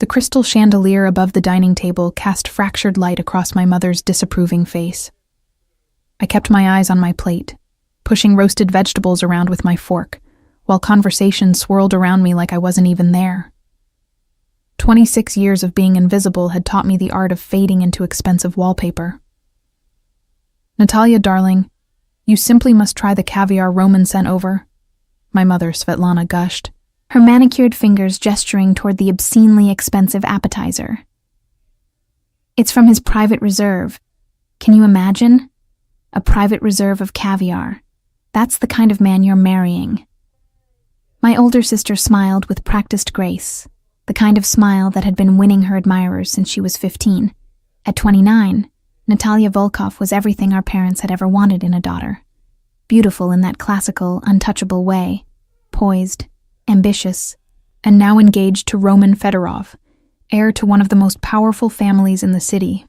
The crystal chandelier above the dining table cast fractured light across my mother's disapproving face. I kept my eyes on my plate, pushing roasted vegetables around with my fork, while conversation swirled around me like I wasn't even there. 26 years of being invisible had taught me the art of fading into expensive wallpaper. "Natalia, darling, you simply must try the caviar Roman sent over," my mother Svetlana gushed, her manicured fingers gesturing toward the obscenely expensive appetizer. "It's from his private reserve. Can you imagine? A private reserve of caviar. That's the kind of man you're marrying." My older sister smiled with practiced grace, the kind of smile that had been winning her admirers since she was 15. At 29, Natalia Volkov was everything our parents had ever wanted in a daughter. Beautiful in that classical, untouchable way, poised, ambitious, and now engaged to Roman Fedorov, heir to one of the most powerful families in the city.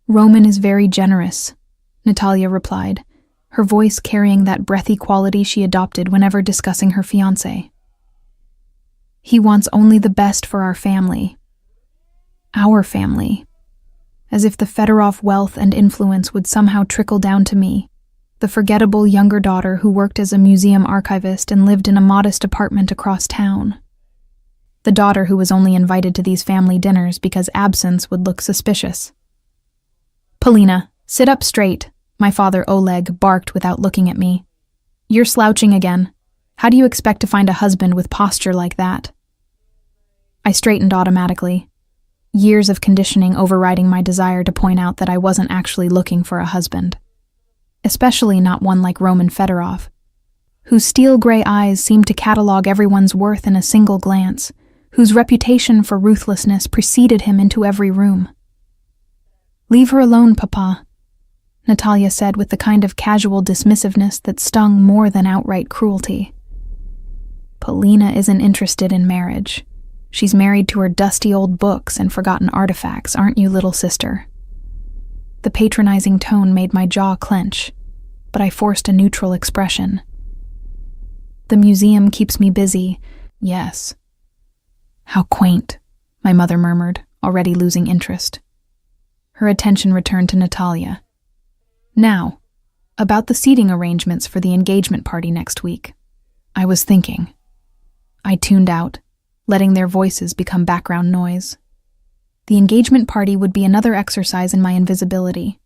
"Roman is very generous," Natalia replied, her voice carrying that breathy quality she adopted whenever discussing her fiancé. "He wants only the best for our family. Our family." As if the Fedorov wealth and influence would somehow trickle down to me, the forgettable younger daughter who worked as a museum archivist and lived in a modest apartment across town. The daughter who was only invited to these family dinners because absence would look suspicious. "Polina, sit up straight," my father Oleg barked without looking at me. "You're slouching again. How do you expect to find a husband with posture like that?" I straightened automatically, years of conditioning overriding my desire to point out that I wasn't actually looking for a husband. Especially not one like Roman Fedorov, whose steel-gray eyes seemed to catalog everyone's worth in a single glance, whose reputation for ruthlessness preceded him into every room. "Leave her alone, Papa," Natalia said with the kind of casual dismissiveness that stung more than outright cruelty. "Polina isn't interested in marriage. She's married to her dusty old books and forgotten artifacts, aren't you, little sister?" The patronizing tone made my jaw clench, but I forced a neutral expression. "The museum keeps me busy, yes." "How quaint," my mother murmured, already losing interest. Her attention returned to Natalia. "Now, about the seating arrangements for the engagement party next week. I was thinking." I tuned out, letting their voices become background noise. The engagement party would be another exercise in my invisibility.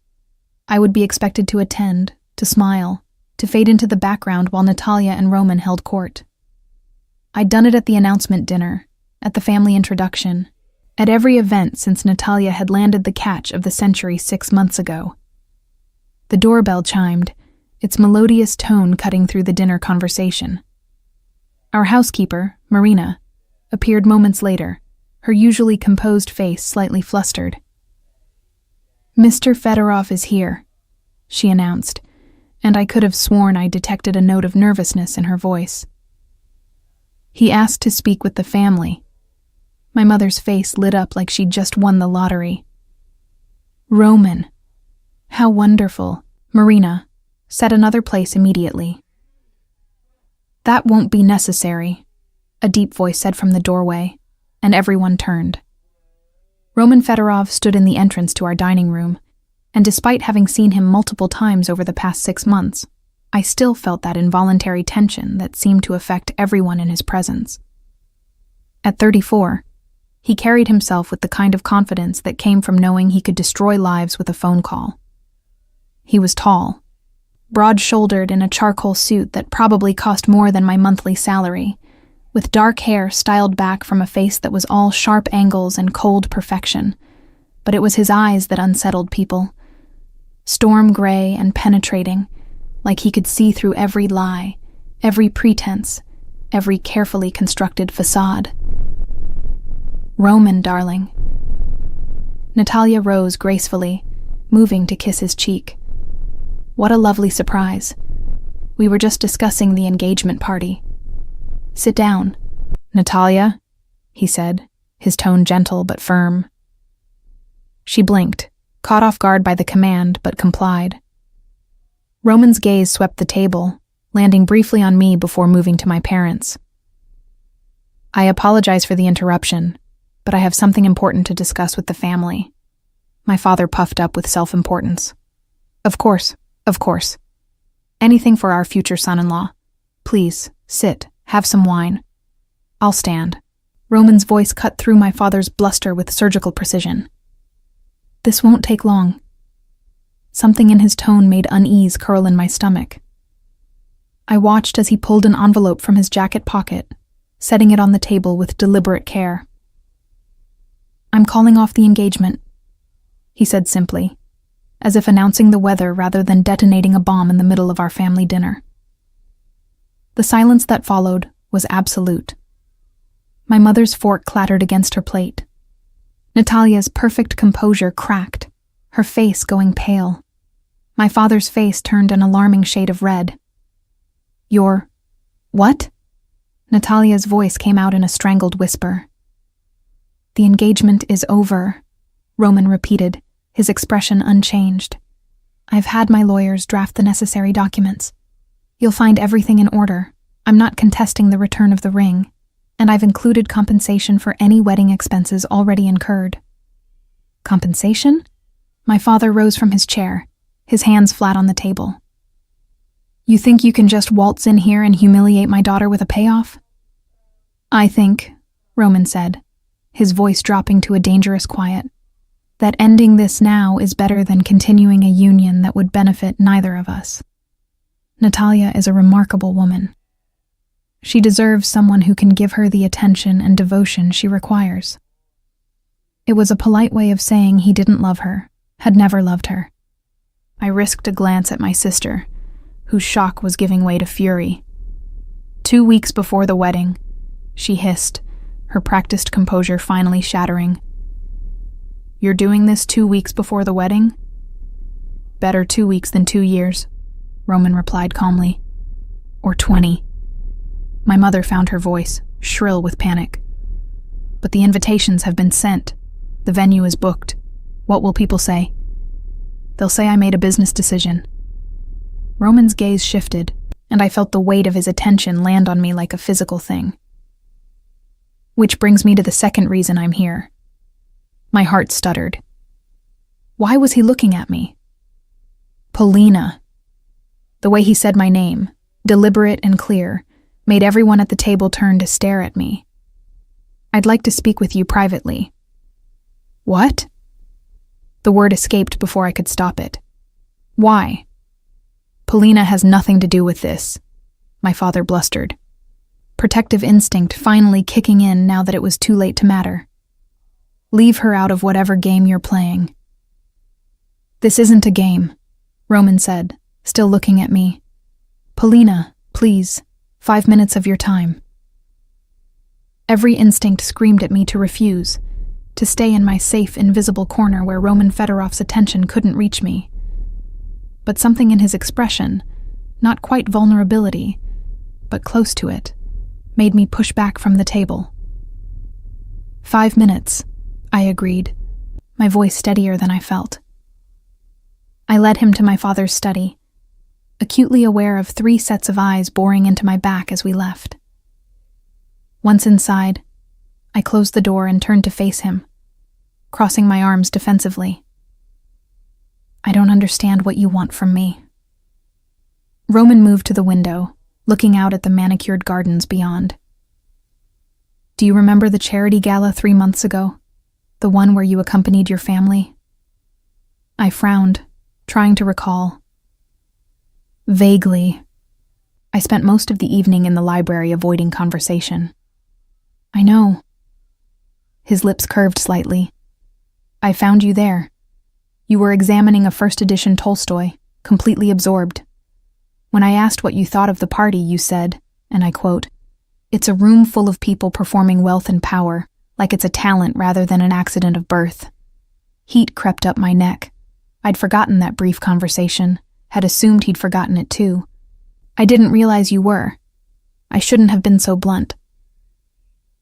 I would be expected to attend, to smile, to fade into the background while Natalia and Roman held court. I'd done it at the announcement dinner, at the family introduction, at every event since Natalia had landed the catch of the century 6 months ago. The doorbell chimed, its melodious tone cutting through the dinner conversation. Our housekeeper, Marina, appeared moments later, her usually composed face slightly flustered. "Mr. Fedorov is here," she announced, and I could have sworn I detected a note of nervousness in her voice. "He asked to speak with the family." My mother's face lit up like she'd just won the lottery. "Roman. How wonderful." Marina set another place immediately. "That won't be necessary," a deep voice said from the doorway, and everyone turned. Roman Fedorov stood in the entrance to our dining room, and despite having seen him multiple times over the past 6 months, I still felt that involuntary tension that seemed to affect everyone in his presence. At 34, he carried himself with the kind of confidence that came from knowing he could destroy lives with a phone call. He was tall, broad-shouldered in a charcoal suit that probably cost more than my monthly salary, with dark hair styled back from a face that was all sharp angles and cold perfection. But it was his eyes that unsettled people. Storm gray and penetrating, like he could see through every lie, every pretense, every carefully constructed facade. "Roman, darling." Natalia rose gracefully, moving to kiss his cheek. What a lovely surprise. We were just discussing the engagement party. "Sit down." "Natalia," he said, his tone gentle but firm. She blinked, caught off guard by the command, but complied. Roman's gaze swept the table, landing briefly on me before moving to my parents. "I apologize for the interruption," but I have something important to discuss with the family. My father puffed up with self-importance. Of course. Anything for our future son-in-law. Please, sit, have some wine. I'll stand. Roman's voice cut through my father's bluster with surgical precision. This won't take long. Something in his tone made unease curl in my stomach. I watched as he pulled an envelope from his jacket pocket, setting it on the table with deliberate care. I'm calling off the engagement, he said simply, as if announcing the weather rather than detonating a bomb in the middle of our family dinner. The silence that followed was absolute. My mother's fork clattered against her plate. Natalia's perfect composure cracked, her face going pale. My father's face turned an alarming shade of red. You're... what? Natalia's voice came out in a strangled whisper. The engagement is over, Roman repeated, his expression unchanged. I've had my lawyers draft the necessary documents. You'll find everything in order. I'm not contesting the return of the ring, and I've included compensation for any wedding expenses already incurred. Compensation? My father rose from his chair, his hands flat on the table. You think you can just waltz in here and humiliate my daughter with a payoff? I think, Roman said, his voice dropping to a dangerous quiet, that ending this now is better than continuing a union that would benefit neither of us. Natalia is a remarkable woman. She deserves someone who can give her the attention and devotion she requires. It was a polite way of saying he didn't love her, had never loved her. I risked a glance at my sister, whose shock was giving way to fury. 2 weeks before the wedding, she hissed, her practiced composure finally shattering. You're doing this 2 weeks before the wedding? Better 2 weeks than 2 years, Roman replied calmly. Or 20. My mother found her voice, shrill with panic. But the invitations have been sent. The venue is booked. What will people say? They'll say I made a business decision. Roman's gaze shifted, and I felt the weight of his attention land on me like a physical thing. Which brings me to the second reason I'm here. My heart stuttered. Why was he looking at me? Polina. The way he said my name, deliberate and clear, made everyone at the table turn to stare at me. I'd like to speak with you privately. What? The word escaped before I could stop it. Why? Polina has nothing to do with this, my father blustered. Protective instinct finally kicking in now that it was too late to matter. Leave her out of whatever game you're playing. This isn't a game, Roman said, still looking at me. Polina, please, 5 minutes of your time. Every instinct screamed at me to refuse, to stay in my safe, invisible corner where Roman Fedorov's attention couldn't reach me. But something in his expression, not quite vulnerability, but close to it, made me push back from the table. 5 minutes, I agreed, my voice steadier than I felt. I led him to my father's study, acutely aware of 3 sets of eyes boring into my back as we left. Once inside, I closed the door and turned to face him, crossing my arms defensively. I don't understand what you want from me. Roman moved to the window, looking out at the manicured gardens beyond. Do you remember the charity gala 3 months ago? The one where you accompanied your family? I frowned, trying to recall. Vaguely. I spent most of the evening in the library avoiding conversation. I know. His lips curved slightly. I found you there. You were examining a first edition Tolstoy, completely absorbed. When I asked what you thought of the party, you said, and I quote, "It's a room full of people performing wealth and power, like it's a talent rather than an accident of birth." Heat crept up my neck. I'd forgotten that brief conversation, had assumed he'd forgotten it too. I didn't realize you were. I shouldn't have been so blunt.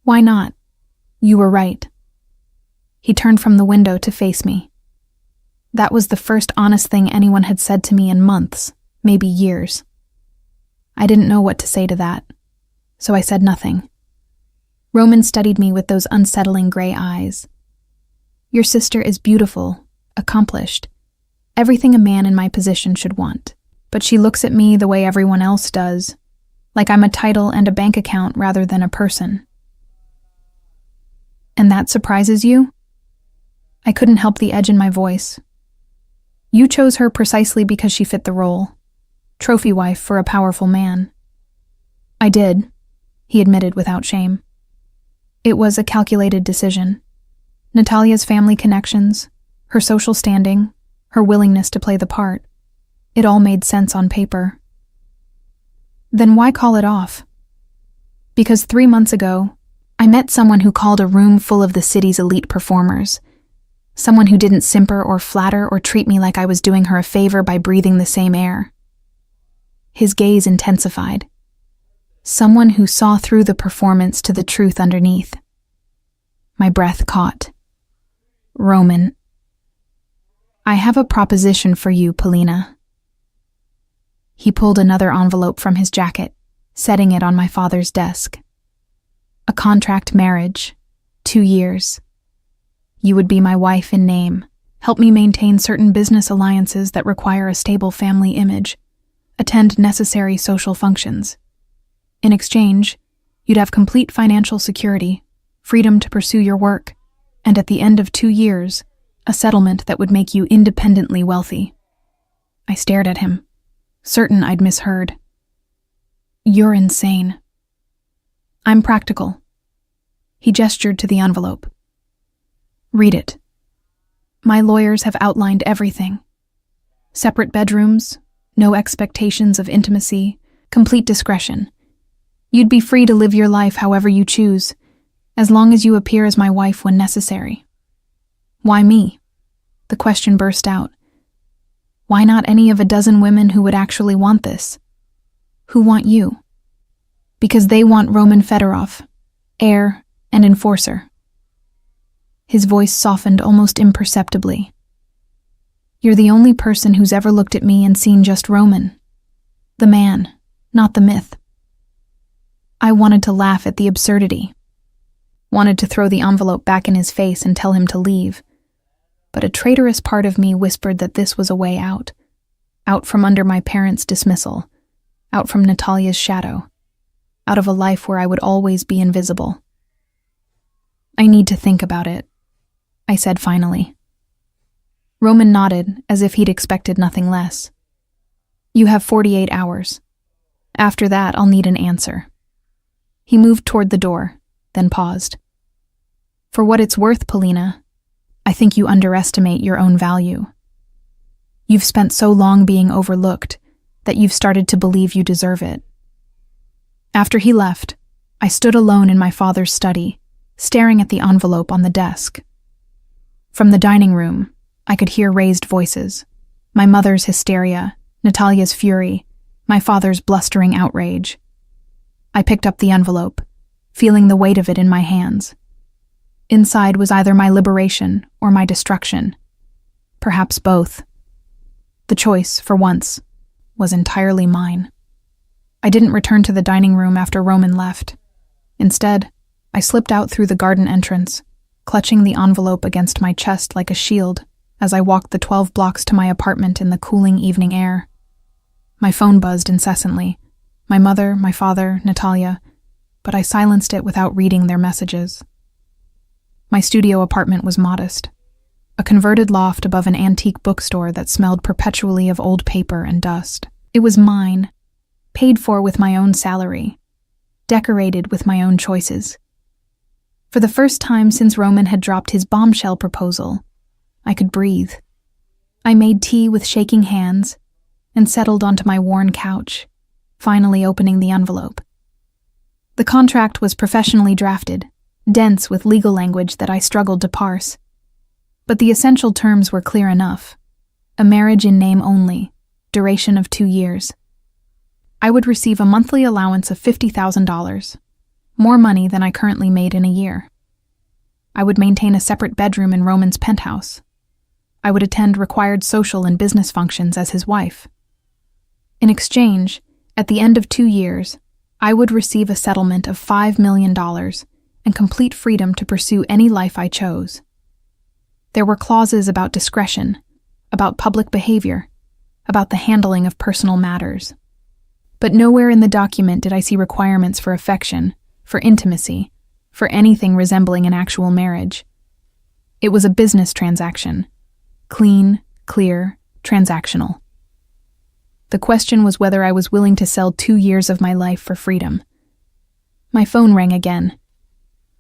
Why not? You were right. He turned from the window to face me. That was the first honest thing anyone had said to me in months, maybe years. I didn't know what to say to that, so I said nothing. Roman studied me with those unsettling gray eyes. Your sister is beautiful, accomplished, everything a man in my position should want. But she looks at me the way everyone else does, like I'm a title and a bank account rather than a person. And that surprises you? I couldn't help the edge in my voice. You chose her precisely because she fit the role. Trophy wife for a powerful man. I did, he admitted without shame. It was a calculated decision. Natalia's family connections, her social standing, her willingness to play the part. It all made sense on paper. Then why call it off? Because 3 months ago, I met someone who called a room full of the city's elite performers. Someone who didn't simper or flatter or treat me like I was doing her a favor by breathing the same air. His gaze intensified. Someone who saw through the performance to the truth underneath. My breath caught. Roman. I have a proposition for you, Polina. He pulled another envelope from his jacket, setting it on my father's desk. A contract marriage, 2 years. You would be my wife in name, help me maintain certain business alliances that require a stable family image, attend necessary social functions. In exchange, you'd have complete financial security, freedom to pursue your work, and at the end of 2 years, a settlement that would make you independently wealthy. I stared at him, certain I'd misheard. You're insane. I'm practical. He gestured to the envelope. Read it. My lawyers have outlined everything. Separate bedrooms, no expectations of intimacy, complete discretion. You'd be free to live your life however you choose, as long as you appear as my wife when necessary. Why me? The question burst out. Why not any of a dozen women who would actually want this? Who want you? Because they want Roman Fedorov, heir and enforcer. His voice softened almost imperceptibly. You're the only person who's ever looked at me and seen just Roman. The man, not the myth. I wanted to laugh at the absurdity. Wanted to throw the envelope back in his face and tell him to leave. But a traitorous part of me whispered that this was a way out. Out from under my parents' dismissal. Out from Natalia's shadow. Out of a life where I would always be invisible. I need to think about it, I said finally. Roman nodded, as if he'd expected nothing less. You have 48 hours. After that, I'll need an answer. He moved toward the door, then paused. For what it's worth, Polina, I think you underestimate your own value. You've spent so long being overlooked that you've started to believe you deserve it. After he left, I stood alone in my father's study, staring at the envelope on the desk. From the dining room, I could hear raised voices, my mother's hysteria, Natalia's fury, my father's blustering outrage. I picked up the envelope, feeling the weight of it in my hands. Inside was either my liberation or my destruction, perhaps both. The choice, for once, was entirely mine. I didn't return to the dining room after Roman left. Instead, I slipped out through the garden entrance, clutching the envelope against my chest like a shield as I walked the 12 blocks to my apartment in the cooling evening air. My phone buzzed incessantly. My mother, my father, Natalia, but I silenced it without reading their messages. My studio apartment was modest, a converted loft above an antique bookstore that smelled perpetually of old paper and dust. It was mine, paid for with my own salary, decorated with my own choices. For the first time since Roman had dropped his bombshell proposal, I could breathe. I made tea with shaking hands and settled onto my worn couch, finally opening the envelope. The contract was professionally drafted, dense with legal language that I struggled to parse. But the essential terms were clear enough. A marriage in name only, duration of 2 years. I would receive a monthly allowance of $50,000, more money than I currently made in a year. I would maintain a separate bedroom in Roman's penthouse. I would attend required social and business functions as his wife. In exchange, at the end of 2 years, I would receive a settlement of $5 million and complete freedom to pursue any life I chose. There were clauses about discretion, about public behavior, about the handling of personal matters. But nowhere in the document did I see requirements for affection, for intimacy, for anything resembling an actual marriage. It was a business transaction. Clean, clear, transactional. The question was whether I was willing to sell 2 years of my life for freedom. My phone rang again.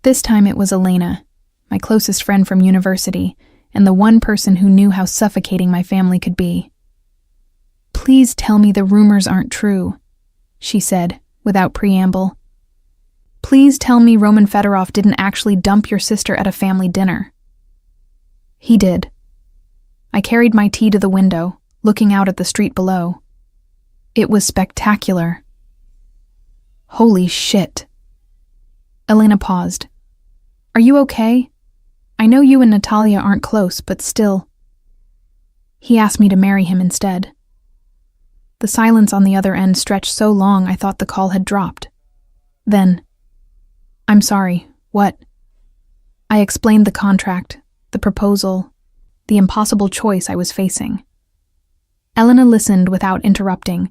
This time it was Elena, my closest friend from university, and the one person who knew how suffocating my family could be. "Please tell me the rumors aren't true," she said, without preamble. "Please tell me Roman Fedorov didn't actually dump your sister at a family dinner." He did. I carried my tea to the window, looking out at the street below. It was spectacular. Holy shit. Elena paused. "Are you okay? I know you and Natalia aren't close, but still." He asked me to marry him instead. The silence on the other end stretched so long I thought the call had dropped. Then, "I'm sorry, what?" I explained the contract, the proposal, the impossible choice I was facing. Elena listened without interrupting,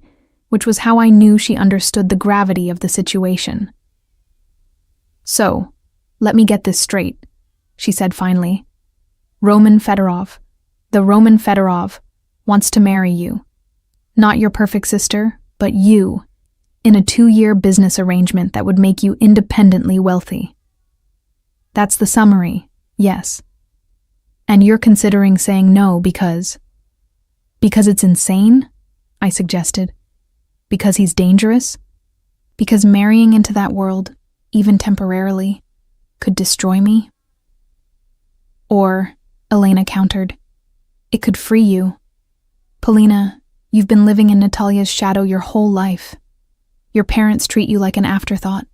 which was how I knew she understood the gravity of the situation. "So, let me get this straight," she said finally. "Roman Fedorov, the Roman Fedorov, wants to marry you. Not your perfect sister, but you, in a 2-year business arrangement that would make you independently wealthy. That's the summary, yes. And you're considering saying no because it's insane?" I suggested. "Because he's dangerous? Because marrying into that world, even temporarily, could destroy me?" "Or," Elena countered, "it could free you. Polina, you've been living in Natalia's shadow your whole life. Your parents treat you like an afterthought.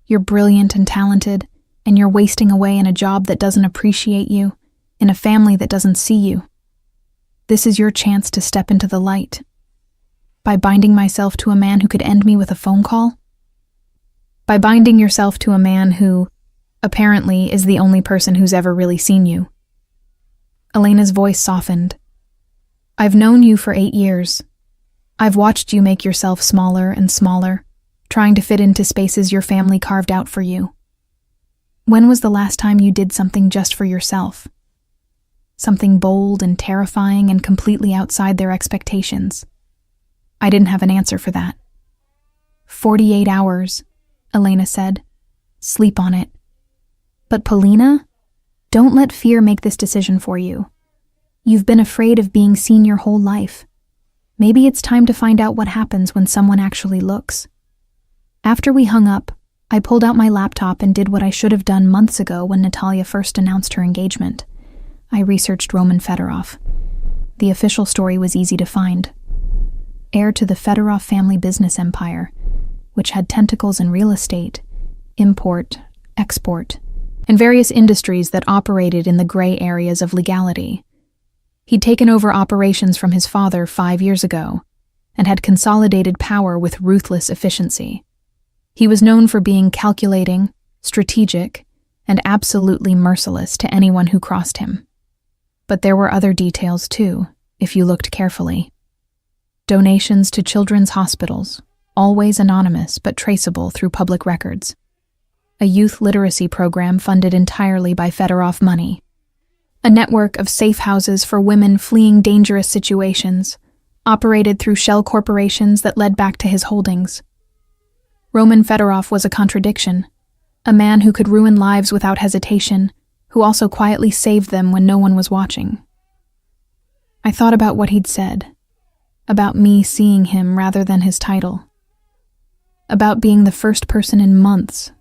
You're brilliant and talented, and you're wasting away in a job that doesn't appreciate you, in a family that doesn't see you. This is your chance to step into the light. By binding myself to a man who could end me with a phone call? By binding yourself to a man who, apparently, is the only person who's ever really seen you." Elena's voice softened. "I've known you for 8 years. I've watched you make yourself smaller and smaller, trying to fit into spaces your family carved out for you. When was the last time you did something just for yourself? Something bold and terrifying and completely outside their expectations?" I didn't have an answer for that. 48 hours, Elena said. "Sleep on it. But Polina, don't let fear make this decision for you. You've been afraid of being seen your whole life. Maybe it's time to find out what happens when someone actually looks." After we hung up, I pulled out my laptop and did what I should have done months ago when Natalia first announced her engagement. I researched Roman Fedorov. The official story was easy to find. Heir to the Fedorov family business empire, which had tentacles in real estate, import, export, and various industries that operated in the gray areas of legality. He'd taken over operations from his father 5 years ago and had consolidated power with ruthless efficiency. He was known for being calculating, strategic, and absolutely merciless to anyone who crossed him. But there were other details too, if you looked carefully. Donations to children's hospitals, always anonymous but traceable through public records. A youth literacy program funded entirely by Fedorov money. A network of safe houses for women fleeing dangerous situations, operated through shell corporations that led back to his holdings. Roman Fedorov was a contradiction, a man who could ruin lives without hesitation, who also quietly saved them when no one was watching. I thought about what he'd said, about me seeing him rather than his title, about being the first person in months,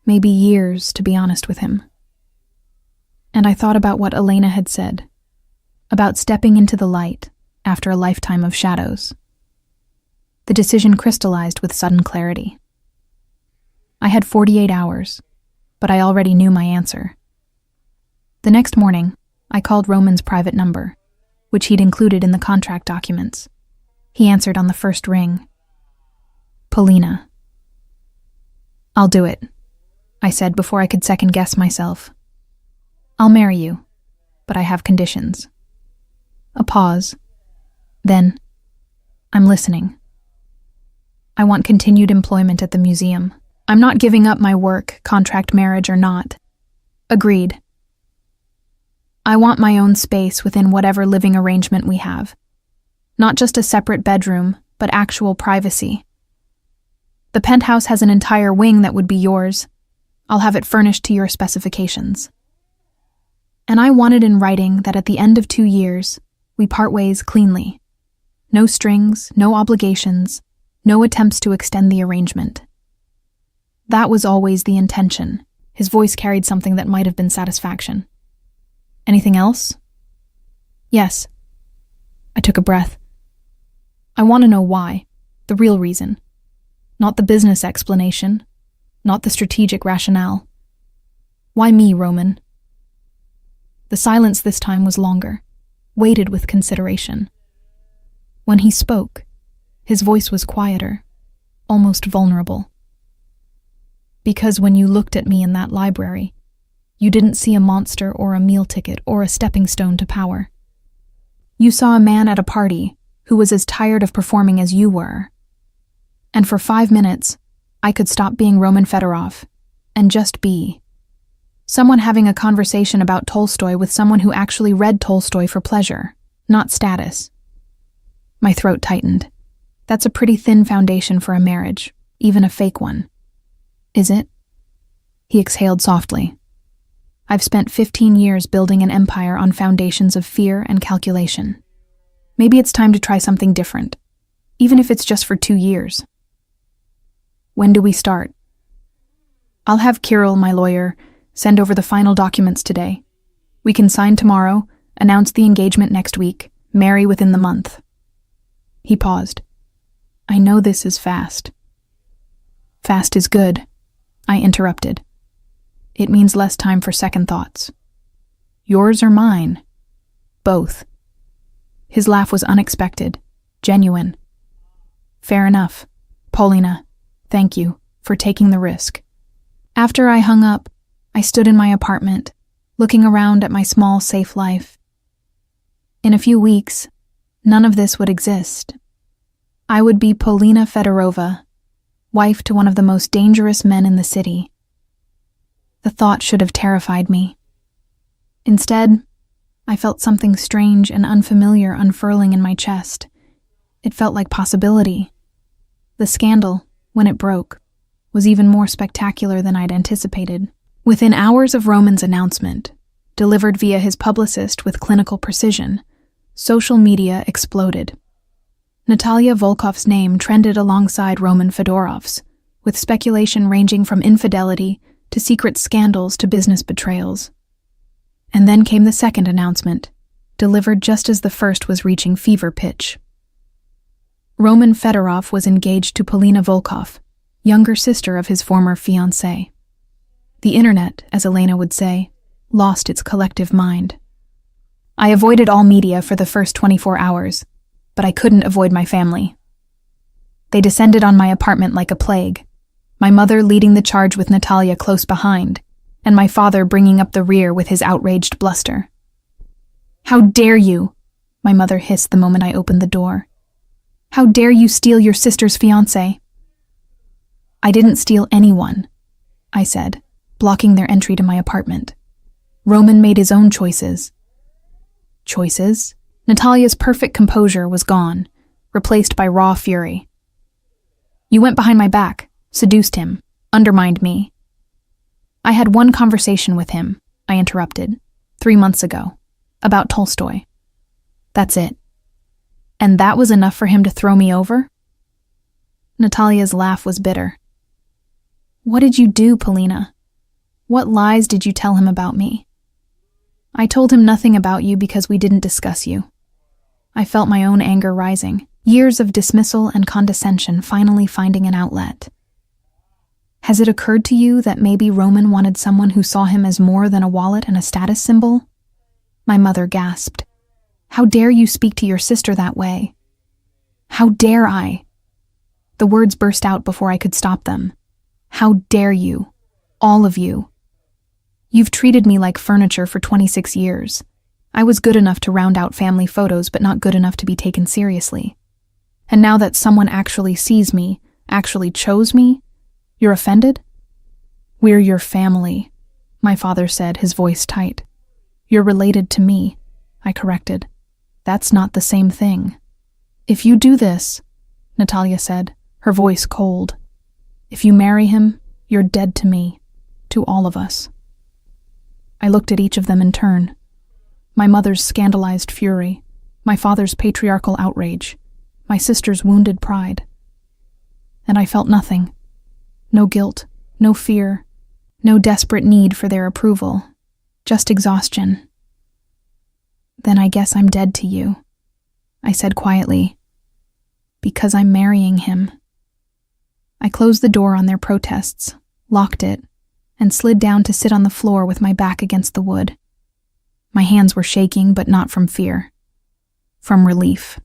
maybe years, to be honest with him. And I thought about what Elena had said, about stepping into the light after a lifetime of shadows. The decision crystallized with sudden clarity. I had 48 hours, but I already knew my answer. The next morning, I called Roman's private number, which he'd included in the contract documents. He answered on the first ring. "Polina." "I'll do it," I said before I could second-guess myself. I'll marry you, but I have conditions. A pause. Then, I'm listening. I want continued employment at the museum. I'm not giving up my work, contract marriage or not. Agreed. I want my own space within whatever living arrangement we have. Not just a separate bedroom, but actual privacy. The penthouse has an entire wing that would be yours. I'll have it furnished to your specifications. And I wanted in writing that at the end of 2 years, we part ways cleanly. No strings, no obligations, no attempts to extend the arrangement. That was always the intention. His voice carried something that might have been satisfaction. Anything else? Yes. I took a breath. I want to know why, the real reason. Not the business explanation, not the strategic rationale. Why me, Roman? The silence this time was longer, weighted with consideration. When he spoke, his voice was quieter, almost vulnerable. Because when you looked at me in that library, you didn't see a monster or a meal ticket or a stepping stone to power. You saw a man at a party who was as tired of performing as you were. And for 5 minutes, I could stop being Roman Fedorov and just be someone having a conversation about Tolstoy with someone who actually read Tolstoy for pleasure, not status. My throat tightened. That's a pretty thin foundation for a marriage, even a fake one. Is it? He exhaled softly. I've spent 15 years building an empire on foundations of fear and calculation. Maybe it's time to try something different, even if it's just for 2 years. When do we start? I'll have Kirill, my lawyer, send over the final documents today. We can sign tomorrow, announce the engagement next week, marry within the month. He paused. I know this is fast. Fast is good, I interrupted. It means less time for second thoughts. Yours or mine? Both. His laugh was unexpected, genuine. Fair enough. Paulina, thank you for taking the risk. After I hung up, I stood in my apartment, looking around at my small, safe life. In a few weeks, none of this would exist. I would be Polina Fedorova, wife to one of the most dangerous men in the city. The thought should have terrified me. Instead, I felt something strange and unfamiliar unfurling in my chest. It felt like possibility. The scandal, when it broke, was even more spectacular than I'd anticipated. Within hours of Roman's announcement, delivered via his publicist with clinical precision, social media exploded. Natalia Volkov's name trended alongside Roman Fedorov's, with speculation ranging from infidelity to secret scandals to business betrayals. And then came the second announcement, delivered just as the first was reaching fever pitch. Roman Fedorov was engaged to Polina Volkov, younger sister of his former fiancé. The internet, as Elena would say, lost its collective mind. I avoided all media for the first 24 hours, but I couldn't avoid my family. They descended on my apartment like a plague, my mother leading the charge with Natalia close behind, and my father bringing up the rear with his outraged bluster. How dare you? My mother hissed the moment I opened the door. How dare you steal your sister's fiancé? I didn't steal anyone, I said, blocking their entry to my apartment. Roman made his own choices. Choices? Natalia's perfect composure was gone, replaced by raw fury. You went behind my back, seduced him, undermined me. I had one conversation with him, I interrupted, 3 months ago, about Tolstoy. That's it. And that was enough for him to throw me over? Natalia's laugh was bitter. What did you do, Polina? What lies did you tell him about me? I told him nothing about you because we didn't discuss you. I felt my own anger rising, years of dismissal and condescension finally finding an outlet. Has it occurred to you that maybe Roman wanted someone who saw him as more than a wallet and a status symbol? My mother gasped. How dare you speak to your sister that way? How dare I? The words burst out before I could stop them. How dare you? All of you. You've treated me like furniture for 26 years. I was good enough to round out family photos, but not good enough to be taken seriously. And now that someone actually sees me, actually chose me, you're offended? We're your family, my father said, his voice tight. You're related to me, I corrected. That's not the same thing. If you do this, Natalia said, her voice cold, if you marry him, you're dead to me, to all of us. I looked at each of them in turn. My mother's scandalized fury, my father's patriarchal outrage, my sister's wounded pride. And I felt nothing. No guilt, no fear, no desperate need for their approval, just exhaustion. Then I guess I'm dead to you, I said quietly, because I'm marrying him. I closed the door on their protests, locked it, and slid down to sit on the floor with my back against the wood. My hands were shaking, but not from fear. From relief.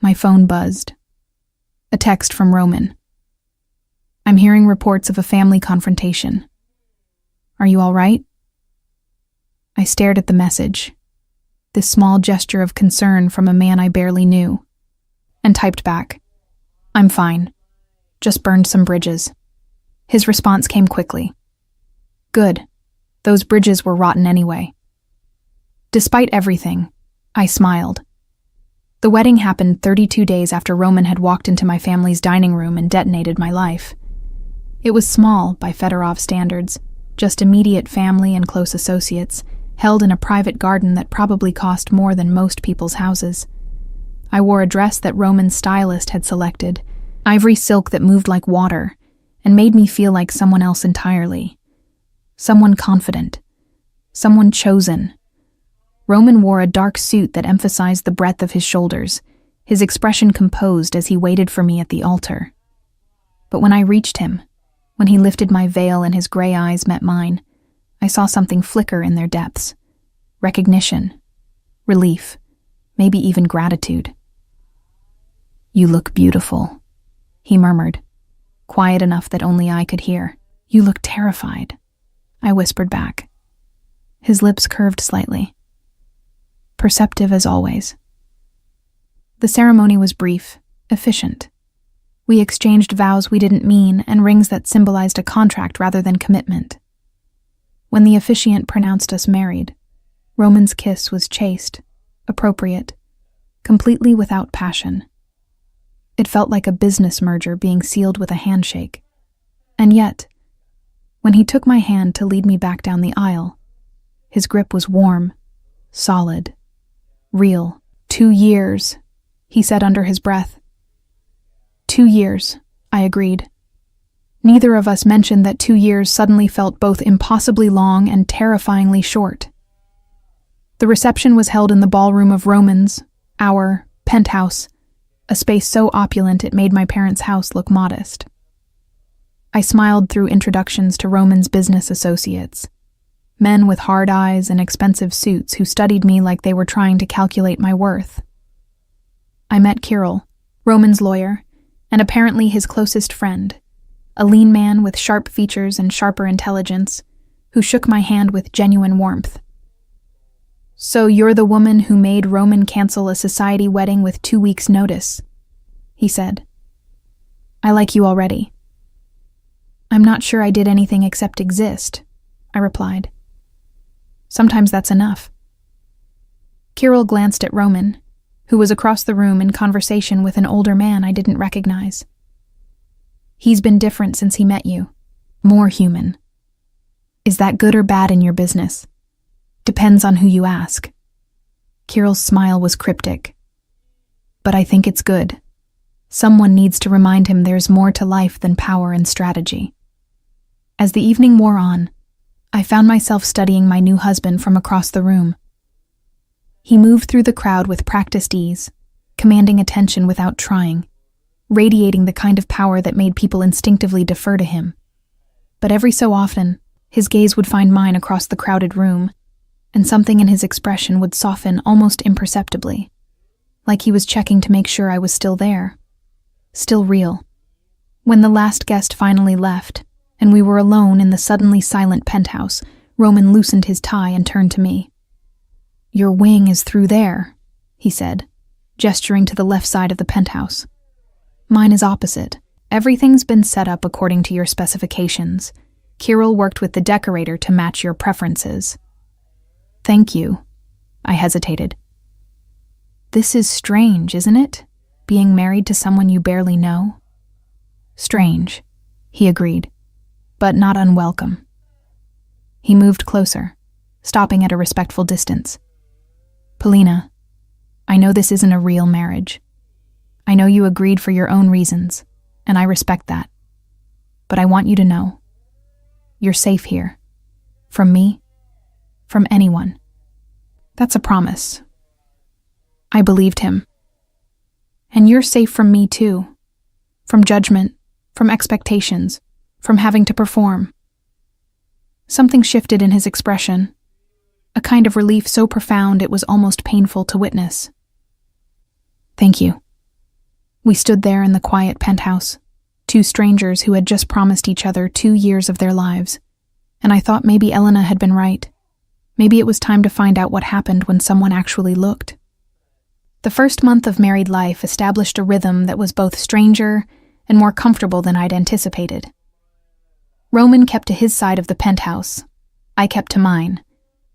My phone buzzed. A text from Roman. I'm hearing reports of a family confrontation. Are you all right? I stared at the message, this small gesture of concern from a man I barely knew, and typed back, I'm fine. Just burned some bridges. His response came quickly. Good. Those bridges were rotten anyway. Despite everything, I smiled. The wedding happened 32 days after Roman had walked into my family's dining room and detonated my life. It was small by Fedorov standards, just immediate family and close associates, held in a private garden that probably cost more than most people's houses. I wore a dress that Roman's stylist had selected, ivory silk that moved like water, and made me feel like someone else entirely. Someone confident. Someone chosen. Roman wore a dark suit that emphasized the breadth of his shoulders, his expression composed as he waited for me at the altar. But when I reached him, when he lifted my veil and his gray eyes met mine, I saw something flicker in their depths. Recognition. Relief. Maybe even gratitude. You look beautiful, he murmured, quiet enough that only I could hear. You look terrified, I whispered back. His lips curved slightly. Perceptive as always. The ceremony was brief, efficient. We exchanged vows we didn't mean and rings that symbolized a contract rather than commitment. When the officiant pronounced us married, Roman's kiss was chaste, appropriate, completely without passion. It felt like a business merger being sealed with a handshake. And yet, when he took my hand to lead me back down the aisle, his grip was warm, solid, real. 2 years, he said under his breath. 2 years, I agreed. Neither of us mentioned that 2 years suddenly felt both impossibly long and terrifyingly short. The reception was held in the ballroom of Roman's, our penthouse, a space so opulent it made my parents' house look modest. I smiled through introductions to Roman's business associates, men with hard eyes and expensive suits who studied me like they were trying to calculate my worth. I met Kirill, Roman's lawyer, and apparently his closest friend, a lean man with sharp features and sharper intelligence, who shook my hand with genuine warmth. So you're the woman who made Roman cancel a society wedding with 2 weeks' notice, he said. I like you already. I'm not sure I did anything except exist, I replied. Sometimes that's enough. Kirill glanced at Roman, who was across the room in conversation with an older man I didn't recognize. He's been different since he met you. More human. Is that good or bad in your business? Depends on who you ask. Kirill's smile was cryptic. But I think it's good. Someone needs to remind him there's more to life than power and strategy. As the evening wore on, I found myself studying my new husband from across the room. He moved through the crowd with practiced ease, commanding attention without trying, radiating the kind of power that made people instinctively defer to him. But every so often, his gaze would find mine across the crowded room, and something in his expression would soften almost imperceptibly, like he was checking to make sure I was still there, still real. When the last guest finally left, and we were alone in the suddenly silent penthouse. Roman loosened his tie and turned to me. "Your wing is through there," he said, gesturing to the left side of the penthouse. "Mine is opposite. Everything's been set up according to your specifications. Kirill worked with the decorator to match your preferences." "Thank you." I hesitated. "This is strange, isn't it? Being married to someone you barely know?" "Strange," he agreed, "but not unwelcome." He moved closer, stopping at a respectful distance. "Polina, I know this isn't a real marriage. I know you agreed for your own reasons, and I respect that. But I want you to know, you're safe here. From me, from anyone. That's a promise." I believed him. "And you're safe from me too. From judgment, from expectations, from having to perform." Something shifted in his expression, a kind of relief so profound it was almost painful to witness. "Thank you." We stood there in the quiet penthouse, two strangers who had just promised each other 2 years of their lives, and I thought maybe Elena had been right. Maybe it was time to find out what happened when someone actually looked. The first month of married life established a rhythm that was both stranger and more comfortable than I'd anticipated. Roman kept to his side of the penthouse, I kept to mine,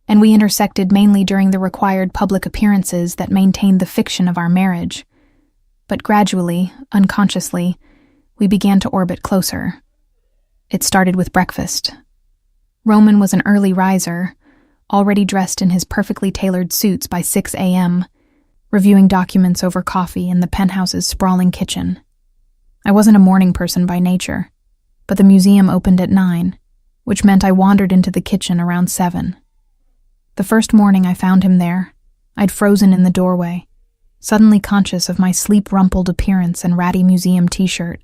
and we intersected mainly during the required public appearances that maintained the fiction of our marriage. But gradually, unconsciously, we began to orbit closer. It started with breakfast. Roman was an early riser, already dressed in his perfectly tailored suits by 6 a.m., reviewing documents over coffee in the penthouse's sprawling kitchen. I wasn't a morning person by nature, but the museum opened at 9, which meant I wandered into the kitchen around 7. The first morning I found him there, I'd frozen in the doorway, suddenly conscious of my sleep-rumpled appearance and ratty museum t-shirt.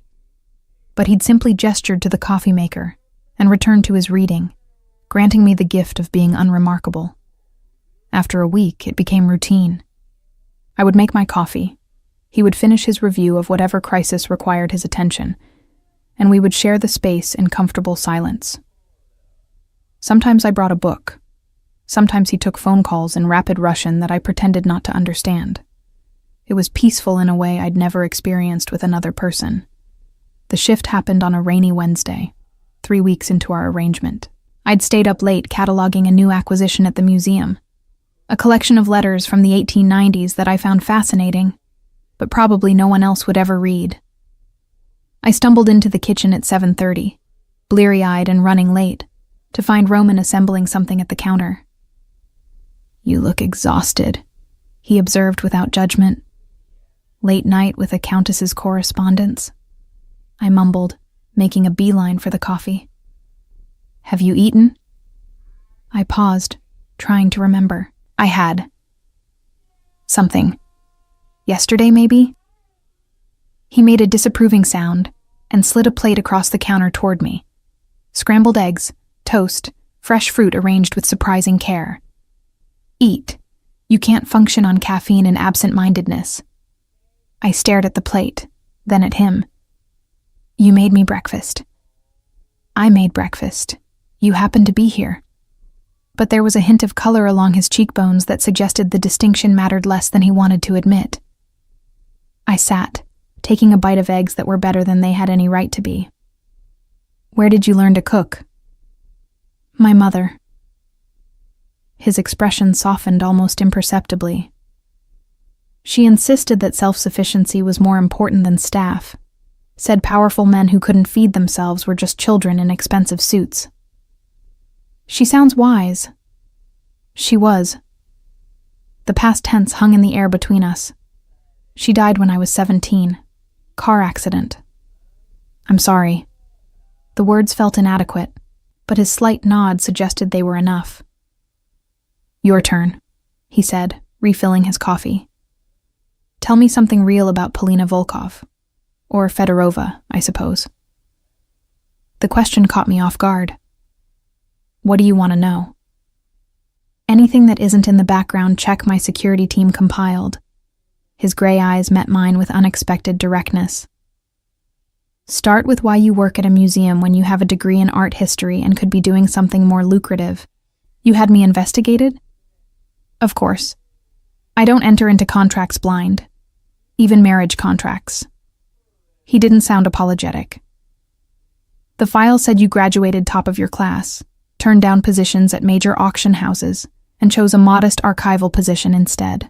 But he'd simply gestured to the coffee maker and returned to his reading, granting me the gift of being unremarkable. After a week, it became routine. I would make my coffee, he would finish his review of whatever crisis required his attention, and we would share the space in comfortable silence. Sometimes I brought a book. Sometimes he took phone calls in rapid Russian that I pretended not to understand. It was peaceful in a way I'd never experienced with another person. The shift happened on a rainy Wednesday, 3 weeks into our arrangement. I'd stayed up late cataloging a new acquisition at the museum, a collection of letters from the 1890s that I found fascinating, but probably no one else would ever read. I stumbled into the kitchen at 7:30, bleary-eyed and running late, to find Roman assembling something at the counter. "You look exhausted," he observed without judgment. "Late night with a countess's correspondence?" I mumbled, making a beeline for the coffee. "Have you eaten?" I paused, trying to remember. I had. Something. Yesterday, maybe? He made a disapproving sound and slid a plate across the counter toward me. Scrambled eggs, toast, fresh fruit arranged with surprising care. "Eat. You can't function on caffeine and absent-mindedness." I stared at the plate, then at him. "You made me breakfast." "I made breakfast. You happened to be here." But there was a hint of color along his cheekbones that suggested the distinction mattered less than he wanted to admit. I sat, taking a bite of eggs that were better than they had any right to be. "Where did you learn to cook?" "My mother." His expression softened almost imperceptibly. "She insisted that self-sufficiency was more important than staff, said powerful men who couldn't feed themselves were just children in expensive suits." "She sounds wise." She was. The past tense hung in the air between us. She died when I was 17. Car accident. "I'm sorry." The words felt inadequate, but his slight nod suggested they were enough. "Your turn," he said, refilling his coffee. "Tell me something real about Polina Volkov. Or Fedorova, I suppose." The question caught me off guard. "What do you want to know?" Anything that isn't in the background check my security team compiled. His gray eyes met mine with unexpected directness. Start with why you work at a museum when you have a degree in art history and could be doing something more lucrative. You had me investigated? Of course. I don't enter into contracts blind. Even marriage contracts. He didn't sound apologetic. The file said you graduated top of your class, turned down positions at major auction houses, and chose a modest archival position instead.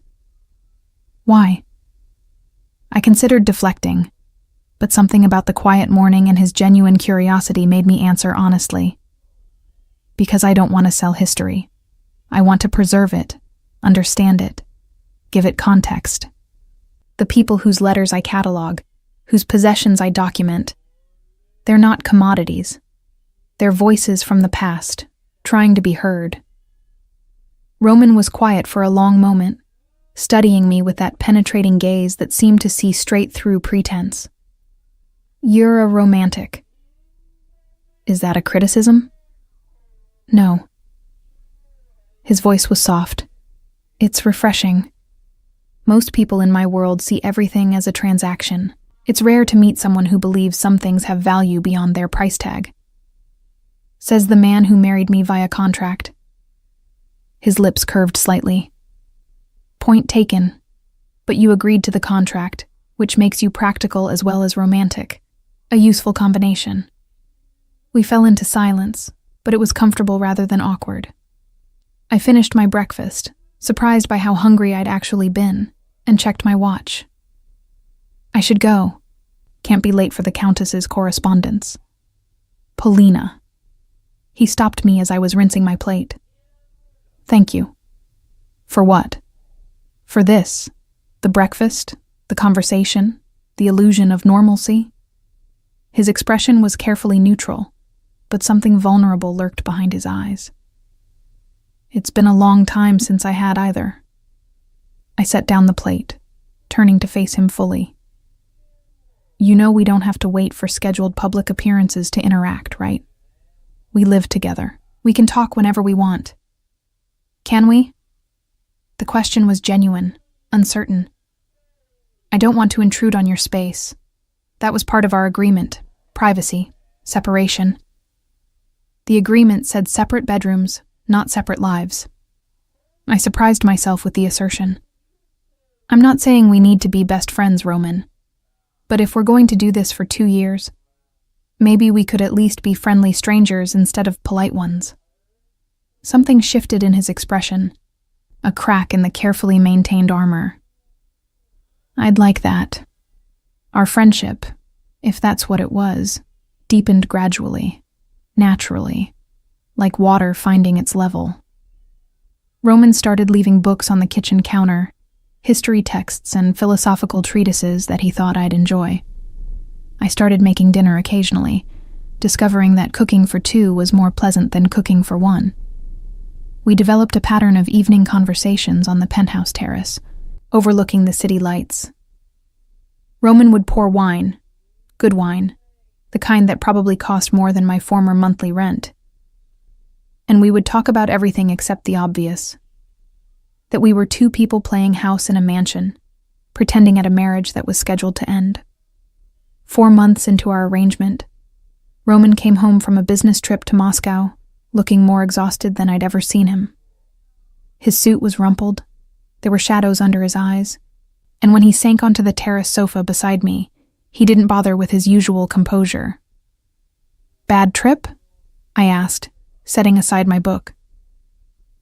Why? I considered deflecting, but something about the quiet morning and his genuine curiosity made me answer honestly. Because I don't want to sell history. I want to preserve it, understand it, give it context. The people whose letters I catalog, whose possessions I document, they're not commodities. They're voices from the past, trying to be heard. Roman was quiet for a long moment, studying me with that penetrating gaze that seemed to see straight through pretense. You're a romantic. Is that a criticism? No. His voice was soft. It's refreshing. Most people in my world see everything as a transaction. It's rare to meet someone who believes some things have value beyond their price tag. Says the man who married me via contract. His lips curved slightly. Point taken. But you agreed to the contract, which makes you practical as well as romantic. A useful combination. We fell into silence, but it was comfortable rather than awkward. I finished my breakfast, surprised by how hungry I'd actually been, and checked my watch. I should go. Can't be late for the Countess's correspondence. Polina. He stopped me as I was rinsing my plate. Thank you. For what? For this. The breakfast, the conversation, the illusion of normalcy. His expression was carefully neutral, but something vulnerable lurked behind his eyes. It's been a long time since I had either. I set down the plate, turning to face him fully. You know we don't have to wait for scheduled public appearances to interact, right? We live together. We can talk whenever we want. Can we? The question was genuine, uncertain. I don't want to intrude on your space. That was part of our agreement. Privacy. Separation. The agreement said separate bedrooms, not separate lives. I surprised myself with the assertion. I'm not saying we need to be best friends, Roman. But if we're going to do this for 2 years, maybe we could at least be friendly strangers instead of polite ones. Something shifted in his expression, a crack in the carefully maintained armor. I'd like that. Our friendship, if that's what it was, deepened gradually, naturally, like water finding its level. Roman started leaving books on the kitchen counter, history texts and philosophical treatises that he thought I'd enjoy. I started making dinner occasionally, discovering that cooking for 2 was more pleasant than cooking for 1. We developed a pattern of evening conversations on the penthouse terrace, overlooking the city lights. Roman would pour wine, good wine, the kind that probably cost more than my former monthly rent. And we would talk about everything except the obvious. That we were 2 people playing house in a mansion, pretending at a marriage that was scheduled to end. 4 months into our arrangement, Roman came home from a business trip to Moscow, looking more exhausted than I'd ever seen him. His suit was rumpled, there were shadows under his eyes, and when he sank onto the terrace sofa beside me, he didn't bother with his usual composure. Bad trip? I asked, setting aside my book.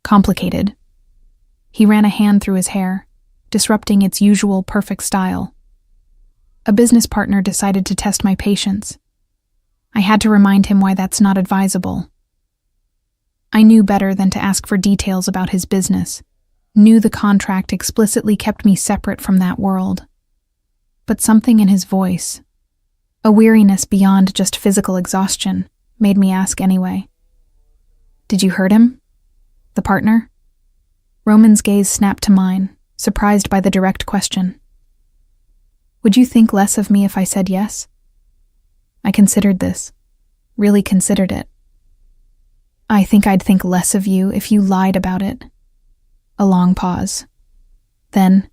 Complicated. He ran a hand through his hair, disrupting its usual perfect style. A business partner decided to test my patience. I had to remind him why that's not advisable. I knew better than to ask for details about his business, knew the contract explicitly kept me separate from that world. But something in his voice, a weariness beyond just physical exhaustion, made me ask anyway. Did you hurt him? The partner? Roman's gaze snapped to mine, surprised by the direct question. Would you think less of me if I said yes? I considered this, really considered it. I think I'd think less of you if you lied about it. A long pause. Then,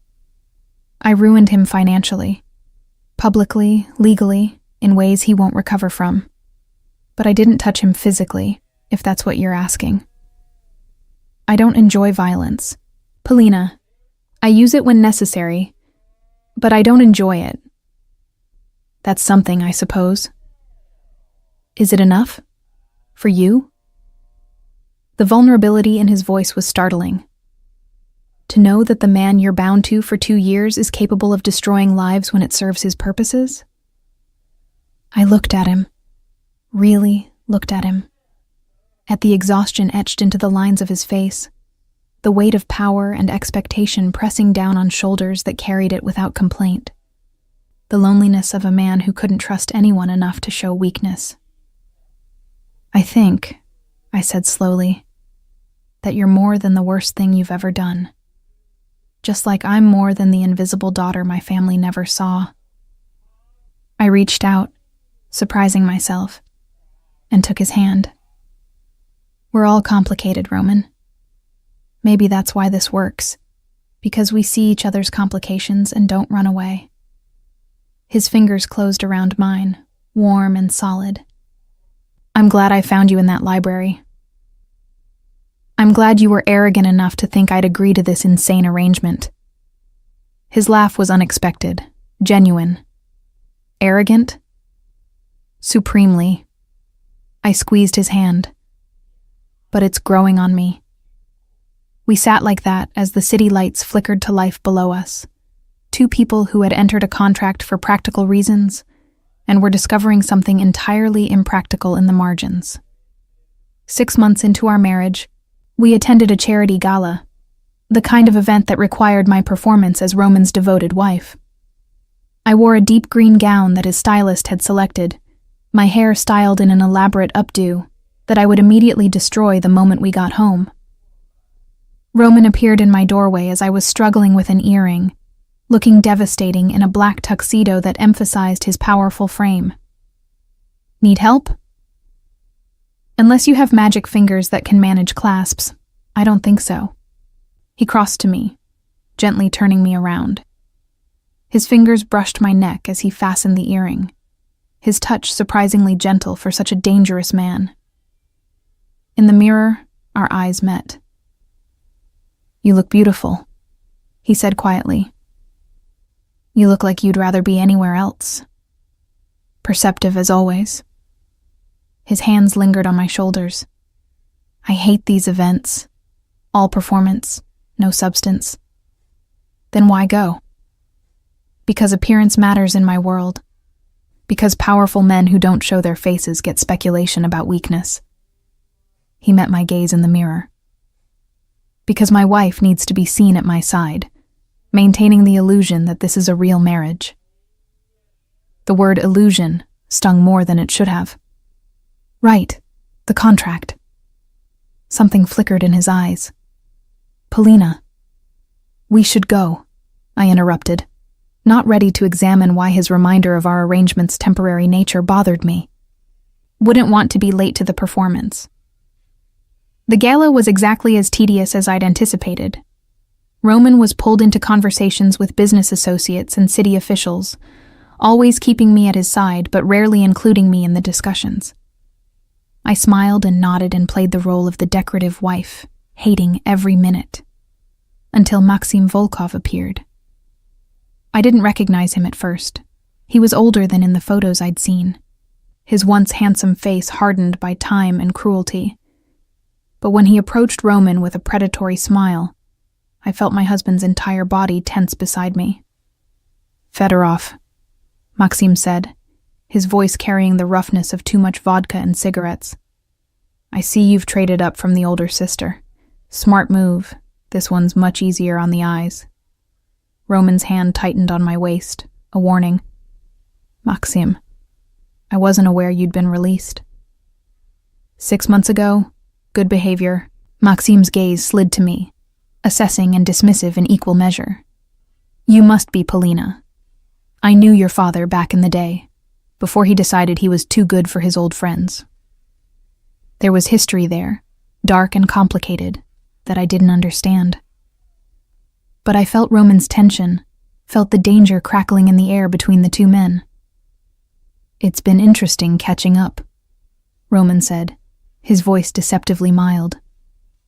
I ruined him financially. Publicly, legally, in ways he won't recover from. But I didn't touch him physically, if that's what you're asking. I don't enjoy violence. Polina, I use it when necessary, but I don't enjoy it. That's something, I suppose. Is it enough? For you? The vulnerability in his voice was startling. To know that the man you're bound to for 2 years is capable of destroying lives when it serves his purposes? I looked at him. Really looked at him. At the exhaustion etched into the lines of his face, the weight of power and expectation pressing down on shoulders that carried it without complaint. The loneliness of a man who couldn't trust anyone enough to show weakness. I think, I said slowly, that you're more than the worst thing you've ever done. Just like I'm more than the invisible daughter my family never saw. I reached out, surprising myself, and took his hand. We're all complicated, Roman. Maybe that's why this works, because we see each other's complications and don't run away. His fingers closed around mine, warm and solid. I'm glad I found you in that library. I'm glad you were arrogant enough to think I'd agree to this insane arrangement. His laugh was unexpected, genuine. Arrogant? Supremely. I squeezed his hand. But it's growing on me. We sat like that as the city lights flickered to life below us. 2 people who had entered a contract for practical reasons and were discovering something entirely impractical in the margins. 6 months into our marriage, we attended a charity gala, the kind of event that required my performance as Roman's devoted wife. I wore a deep green gown that his stylist had selected, my hair styled in an elaborate updo that I would immediately destroy the moment we got home. Roman appeared in my doorway as I was struggling with an earring, looking devastating in a black tuxedo that emphasized his powerful frame. Need help? Unless you have magic fingers that can manage clasps, I don't think so. He crossed to me, gently turning me around. His fingers brushed my neck as he fastened the earring, his touch surprisingly gentle for such a dangerous man. In the mirror, our eyes met. You look beautiful, he said quietly. You look like you'd rather be anywhere else. Perceptive as always. His hands lingered on my shoulders. I hate these events. All performance, no substance. Then why go? Because appearance matters in my world. Because powerful men who don't show their faces get speculation about weakness. He met my gaze in the mirror. Because my wife needs to be seen at my side, maintaining the illusion that this is a real marriage. The word illusion stung more than it should have. Right, the contract. Something flickered in his eyes. Polina. We should go, I interrupted, not ready to examine why his reminder of our arrangement's temporary nature bothered me. Wouldn't want to be late to the performance. The gala was exactly as tedious as I'd anticipated. Roman was pulled into conversations with business associates and city officials, always keeping me at his side but rarely including me in the discussions. I smiled and nodded and played the role of the decorative wife, hating every minute. Until Maxim Volkov appeared. I didn't recognize him at first. He was older than in the photos I'd seen, his once handsome face hardened by time and cruelty. But when he approached Roman with a predatory smile, I felt my husband's entire body tense beside me. Fedorov, Maxim said, his voice carrying the roughness of too much vodka and cigarettes. I see you've traded up from the older sister. Smart move. This one's much easier on the eyes. Roman's hand tightened on my waist, a warning. Maxim, I wasn't aware you'd been released. 6 months ago, good behavior, Maxim's gaze slid to me, assessing and dismissive in equal measure. You must be Polina. I knew your father back in the day, before he decided he was too good for his old friends. There was history there, dark and complicated, that I didn't understand. But I felt Roman's tension, felt the danger crackling in the air between the two men. "It's been interesting catching up," Roman said, his voice deceptively mild.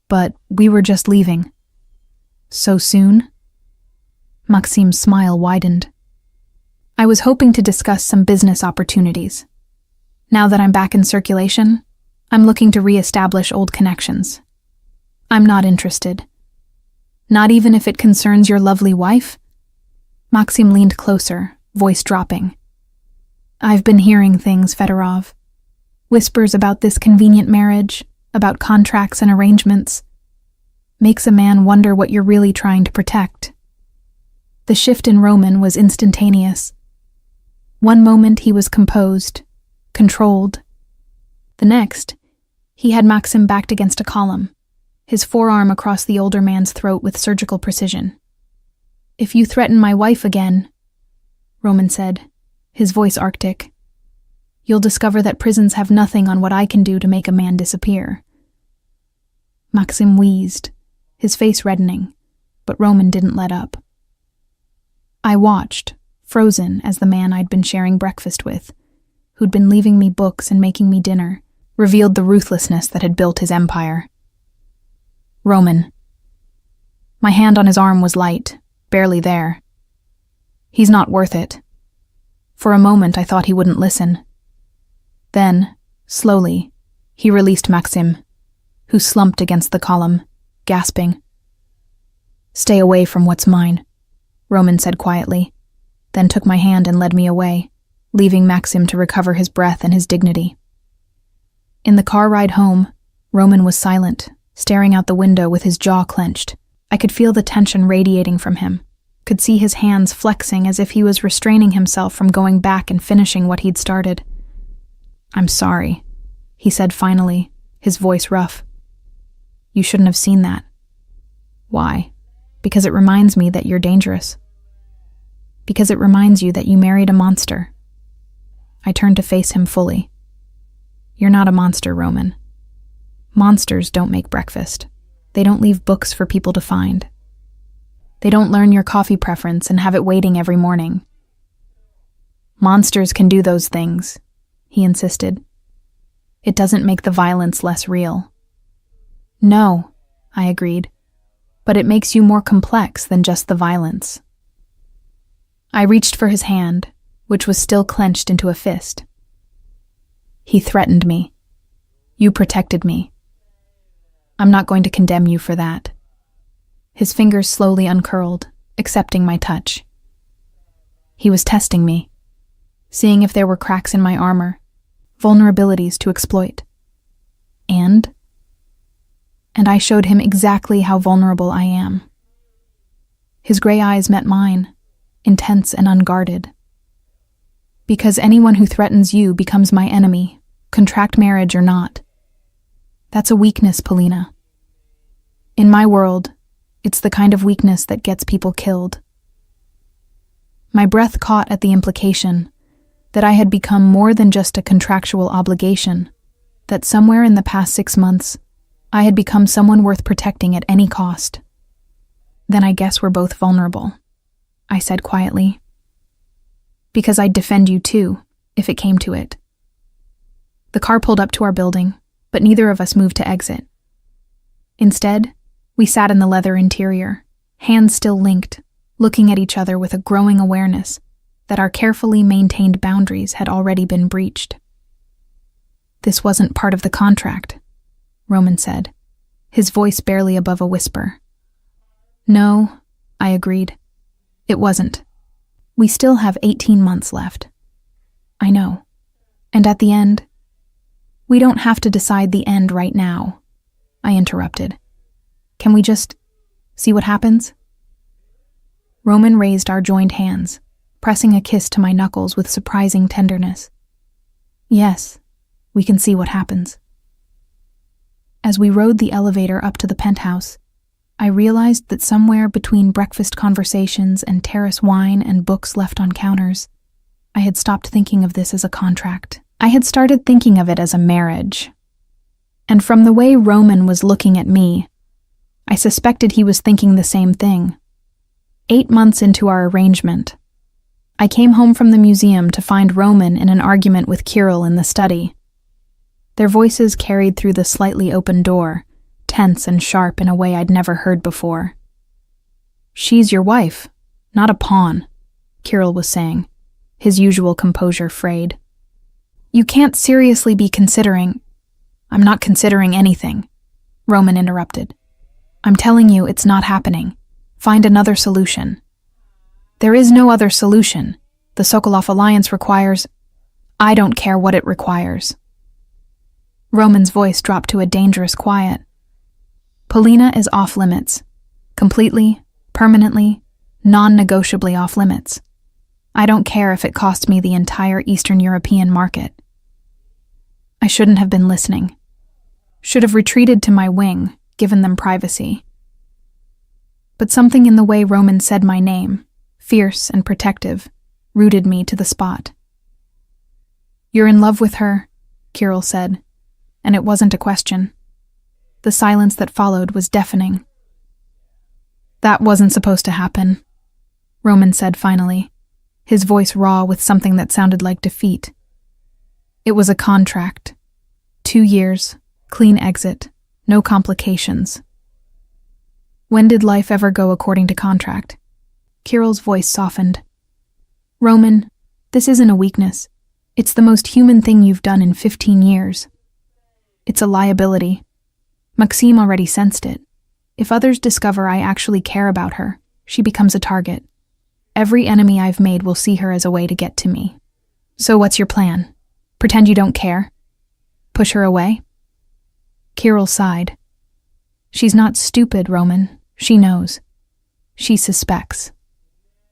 "But we were just leaving." "So soon?" Maxim's smile widened. "I was hoping to discuss some business opportunities. Now that I'm back in circulation, I'm looking to re-establish old connections. I'm not interested. Not even if it concerns your lovely wife?" Maxim leaned closer, voice dropping. "I've been hearing things, Fedorov. Whispers about this convenient marriage, about contracts and arrangements. Makes a man wonder what you're really trying to protect." The shift in Roman was instantaneous. One moment he was composed, controlled. The next, he had Maxim backed against a column, his forearm across the older man's throat with surgical precision. "If you threaten my wife again," Roman said, his voice arctic, "you'll discover that prisons have nothing on what I can do to make a man disappear." Maxim wheezed, his face reddening, but Roman didn't let up. I watched, frozen as the man I'd been sharing breakfast with, who'd been leaving me books and making me dinner, revealed the ruthlessness that had built his empire. "Roman." My hand on his arm was light, barely there. "He's not worth it." For a moment I thought he wouldn't listen. Then, slowly, he released Maxim, who slumped against the column, gasping. "Stay away from what's mine," Roman said quietly, then took my hand and led me away, leaving Maxim to recover his breath and his dignity. In the car ride home, Roman was silent, staring out the window with his jaw clenched. I could feel the tension radiating from him, could see his hands flexing as if he was restraining himself from going back and finishing what he'd started. "I'm sorry," he said finally, his voice rough. "You shouldn't have seen that." "Why?" "Because it reminds me that you're dangerous. Because it reminds you that you married a monster." I turned to face him fully. "You're not a monster, Roman. Monsters don't make breakfast. They don't leave books for people to find. They don't learn your coffee preference and have it waiting every morning. Monsters can do those things," he insisted. "It doesn't make the violence less real." "No," I agreed, "but it makes you more complex than just the violence." I reached for his hand, which was still clenched into a fist. "He threatened me. You protected me. I'm not going to condemn you for that." His fingers slowly uncurled, accepting my touch. He was testing me, seeing if there were cracks in my armor, vulnerabilities to exploit. And I showed him exactly how vulnerable I am. His gray eyes met mine, intense and unguarded. "Because anyone who threatens you becomes my enemy, contract marriage or not. That's a weakness, Polina. In my world, it's the kind of weakness that gets people killed." My breath caught at the implication that I had become more than just a contractual obligation, that somewhere in the past 6 months, I had become someone worth protecting at any cost. "Then I guess we're both vulnerable," I said quietly. "Because I'd defend you too, if it came to it." The car pulled up to our building, but neither of us moved to exit. Instead, we sat in the leather interior, hands still linked, looking at each other with a growing awareness that our carefully maintained boundaries had already been breached. "This wasn't part of the contract," Roman said, his voice barely above a whisper. "No," I agreed. "It wasn't. We still have 18 months left." "I know. And at the end—" "We don't have to decide the end right now," I interrupted. "Can we just see what happens?" Roman raised our joined hands, pressing a kiss to my knuckles with surprising tenderness. "Yes, we can see what happens." As we rode the elevator up to the penthouse, I realized that somewhere between breakfast conversations and terrace wine and books left on counters, I had stopped thinking of this as a contract. I had started thinking of it as a marriage. And from the way Roman was looking at me, I suspected he was thinking the same thing. 8 months into our arrangement, I came home from the museum to find Roman in an argument with Kirill in the study. Their voices carried through the slightly open door, tense and sharp in a way I'd never heard before. "She's your wife, not a pawn," Kirill was saying, his usual composure frayed. "You can't seriously be considering—" "I'm not considering anything," Roman interrupted. "I'm telling you it's not happening. Find another solution." "There is no other solution. The Sokolov Alliance requires—" "I don't care what it requires." Roman's voice dropped to a dangerous quiet. "Polina is off limits. Completely, permanently, non-negotiably off limits. I don't care if it costs me the entire Eastern European market." I shouldn't have been listening. Should have retreated to my wing, given them privacy. But something in the way Roman said my name, fierce and protective, rooted me to the spot. "You're in love with her," Kirill said, and it wasn't a question. The silence that followed was deafening. "That wasn't supposed to happen," Roman said finally, his voice raw with something that sounded like defeat. "It was a contract. 2 years, clean exit, no complications." "When did life ever go according to contract?" Kirill's voice softened. "Roman, this isn't a weakness. It's the most human thing you've done in 15 years. It's a liability. Maxime already sensed it. If others discover I actually care about her, she becomes a target. Every enemy I've made will see her as a way to get to me. So what's your plan? Pretend you don't care? Push her away?" Kirill sighed. "She's not stupid, Roman. She knows. She suspects.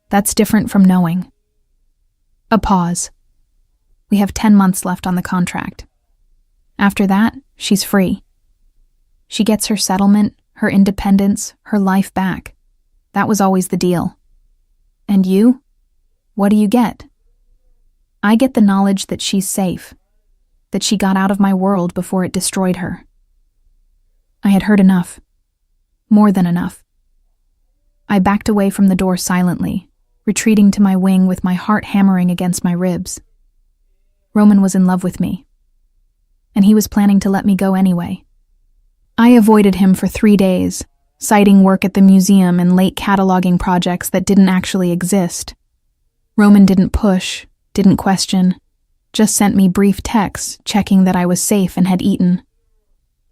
That's different from knowing." A pause. "We have 10 months left on the contract. After that, she's free. She gets her settlement, her independence, her life back. That was always the deal. And you? What do you get?" "I get the knowledge that she's safe, that she got out of my world before it destroyed her." I had heard enough. More than enough. I backed away from the door silently, retreating to my wing with my heart hammering against my ribs. Roman was in love with me, and he was planning to let me go anyway. I avoided him for 3 days, citing work at the museum and late cataloging projects that didn't actually exist. Roman didn't push, didn't question, just sent me brief texts checking that I was safe and had eaten.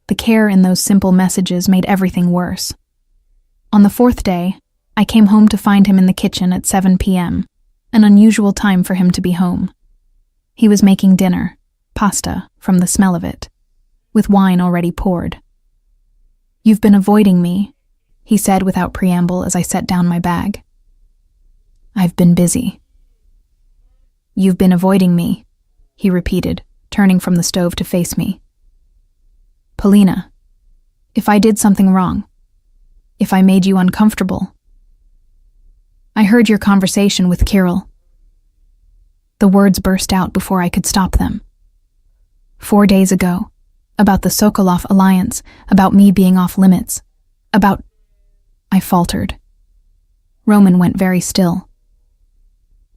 The care in those simple messages made everything worse. On the 4th day, I came home to find him in the kitchen at 7 p.m., an unusual time for him to be home. He was making dinner, pasta, from the smell of it, with wine already poured. "You've been avoiding me," he said without preamble as I set down my bag. "I've been busy." "You've been avoiding me," he repeated, turning from the stove to face me. "Polina, if I did something wrong, if I made you uncomfortable—" "I heard your conversation with Kirill." The words burst out before I could stop them. 4 days ago, about the Sokolov Alliance, about me being off limits, about... I faltered. Roman went very still.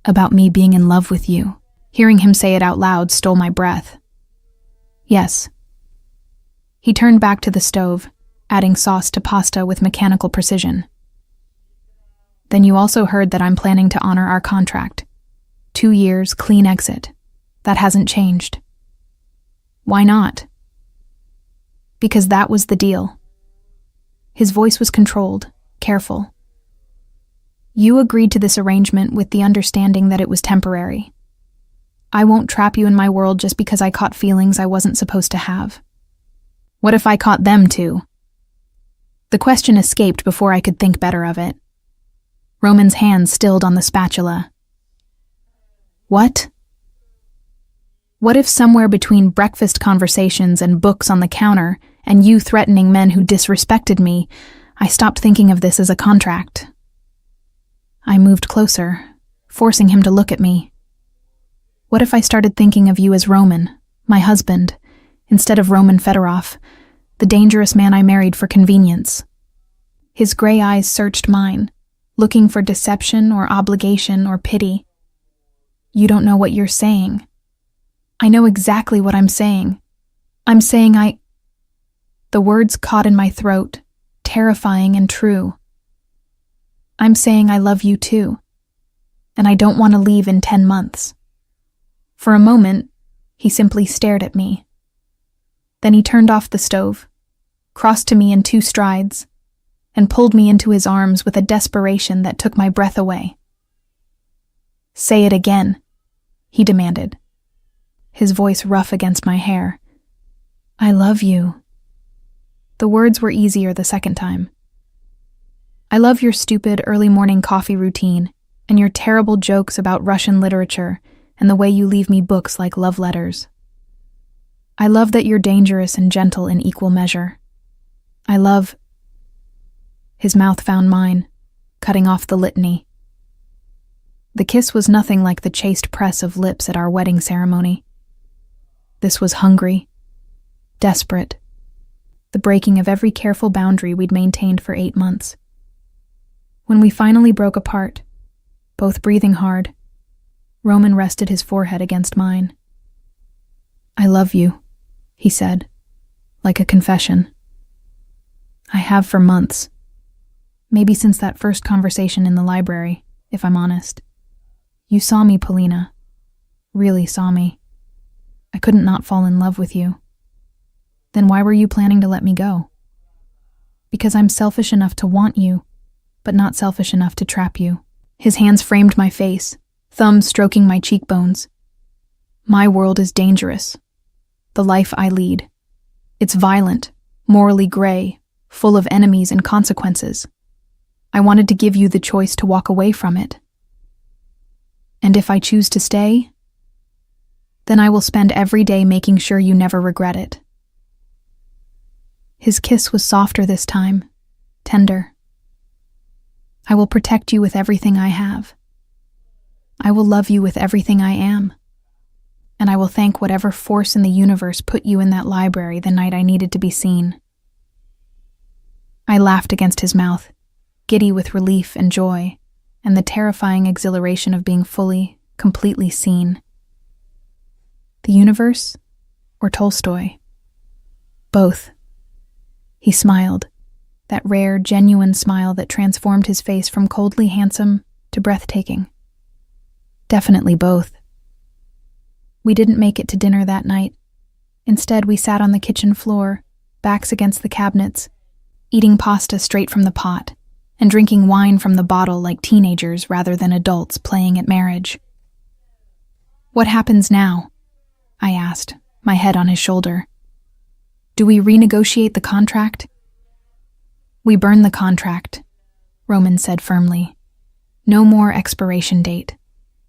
"About me being in love with you." Hearing him say it out loud stole my breath. "Yes." He turned back to the stove, adding sauce to pasta with mechanical precision. "Then you also heard that I'm planning to honor our contract. 2 years, clean exit. That hasn't changed." "Why not?" "Because that was the deal." His voice was controlled, careful. "You agreed to this arrangement with the understanding that it was temporary. I won't trap you in my world just because I caught feelings I wasn't supposed to have. What if I caught them too?" The question escaped before I could think better of it. Roman's hand stilled on the spatula. "What?" "What if somewhere between breakfast conversations and books on the counter and you threatening men who disrespected me, I stopped thinking of this as a contract?" I moved closer, forcing him to look at me. "What if I started thinking of you as Roman, my husband, instead of Roman Fedorov, the dangerous man I married for convenience?" His gray eyes searched mine, looking for deception or obligation or pity. You don't know what you're saying. I know exactly what I'm saying. I'm saying The words caught in my throat, terrifying and true. I'm saying I love you too, and I don't want to leave in 10 months. For a moment, he simply stared at me. Then he turned off the stove, crossed to me in 2 strides, and pulled me into his arms with a desperation that took my breath away. Say it again, he demanded, his voice rough against my hair. I love you. The words were easier the second time. I love your stupid early morning coffee routine and your terrible jokes about Russian literature and the way you leave me books like love letters. I love that you're dangerous and gentle in equal measure. I love... His mouth found mine, cutting off the litany. The kiss was nothing like the chaste press of lips at our wedding ceremony. This was hungry, desperate, the breaking of every careful boundary we'd maintained for 8 months. When we finally broke apart, both breathing hard, Roman rested his forehead against mine. I love you, he said, like a confession. I have for months. Maybe since that first conversation in the library, if I'm honest. You saw me, Polina. Really saw me. I couldn't not fall in love with you. Then why were you planning to let me go? Because I'm selfish enough to want you, but not selfish enough to trap you. His hands framed my face, thumbs stroking my cheekbones. My world is dangerous. The life I lead. It's violent, morally gray, full of enemies and consequences. I wanted to give you the choice to walk away from it. And if I choose to stay, then I will spend every day making sure you never regret it. His kiss was softer this time, tender. I will protect you with everything I have. I will love you with everything I am. And I will thank whatever force in the universe put you in that library the night I needed to be seen. I laughed against his mouth, giddy with relief and joy, and the terrifying exhilaration of being fully, completely seen. The universe or Tolstoy? Both. He smiled, that rare, genuine smile that transformed his face from coldly handsome to breathtaking. Definitely both. We didn't make it to dinner that night. Instead, we sat on the kitchen floor, backs against the cabinets, eating pasta straight from the pot, and drinking wine from the bottle like teenagers rather than adults playing at marriage. What happens now? I asked, my head on his shoulder. Do we renegotiate the contract? We burn the contract, Roman said firmly. No more expiration date.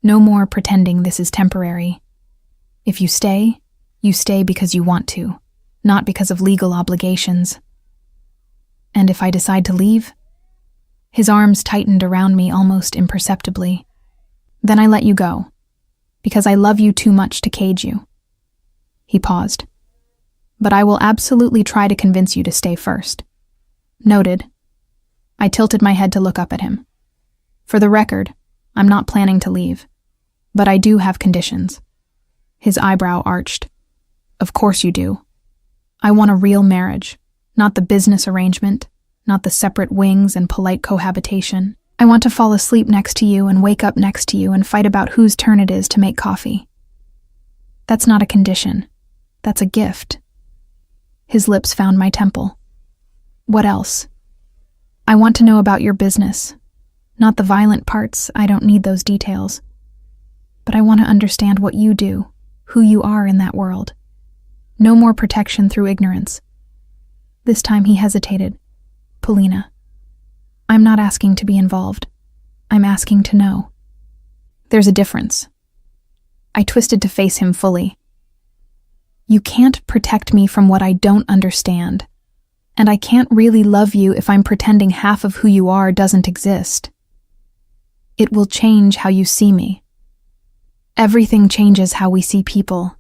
No more pretending this is temporary. If you stay because you want to, not because of legal obligations. And if I decide to leave? His arms tightened around me almost imperceptibly. Then I let you go, because I love you too much to cage you. He paused. But I will absolutely try to convince you to stay first. Noted. I tilted my head to look up at him. For the record, I'm not planning to leave, but I do have conditions. His eyebrow arched. Of course you do. I want a real marriage, not the business arrangement, not the separate wings and polite cohabitation. I want to fall asleep next to you and wake up next to you and fight about whose turn it is to make coffee. That's not a condition. That's a gift. His lips found my temple. What else? I want to know about your business. Not the violent parts, I don't need those details. But I want to understand what you do, who you are in that world. No more protection through ignorance. This time he hesitated. Polina, I'm not asking to be involved. I'm asking to know. There's a difference. I twisted to face him fully. You can't protect me from what I don't understand, and I can't really love you if I'm pretending half of who you are doesn't exist. It will change how you see me. Everything changes how we see people.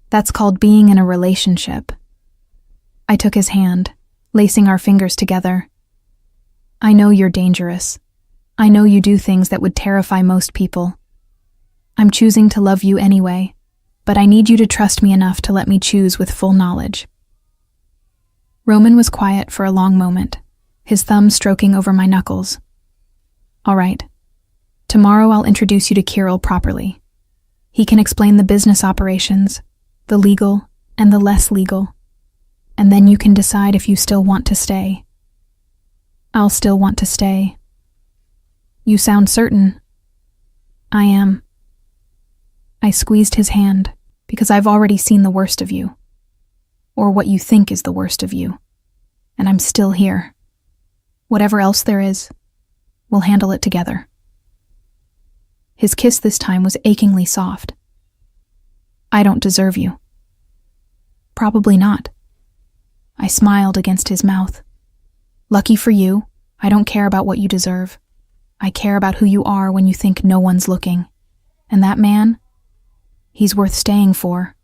That's called being in a relationship. I took his hand, lacing our fingers together. I know you're dangerous. I know you do things that would terrify most people. I'm choosing to love you anyway, but I need you to trust me enough to let me choose with full knowledge." Roman was quiet for a long moment, his thumb stroking over my knuckles. "All right. Tomorrow I'll introduce you to Kirill properly. He can explain the business operations, the legal and the less legal, and then you can decide if you still want to stay." "I'll still want to stay." "You sound certain." "I am." I squeezed his hand because I've already seen the worst of you, or what you think is the worst of you, and I'm still here. Whatever else there is, we'll handle it together. His kiss this time was achingly soft. "I don't deserve you." "Probably not." I smiled against his mouth. "Lucky for you, I don't care about what you deserve. I care about who you are when you think no one's looking. And that man, he's worth staying for."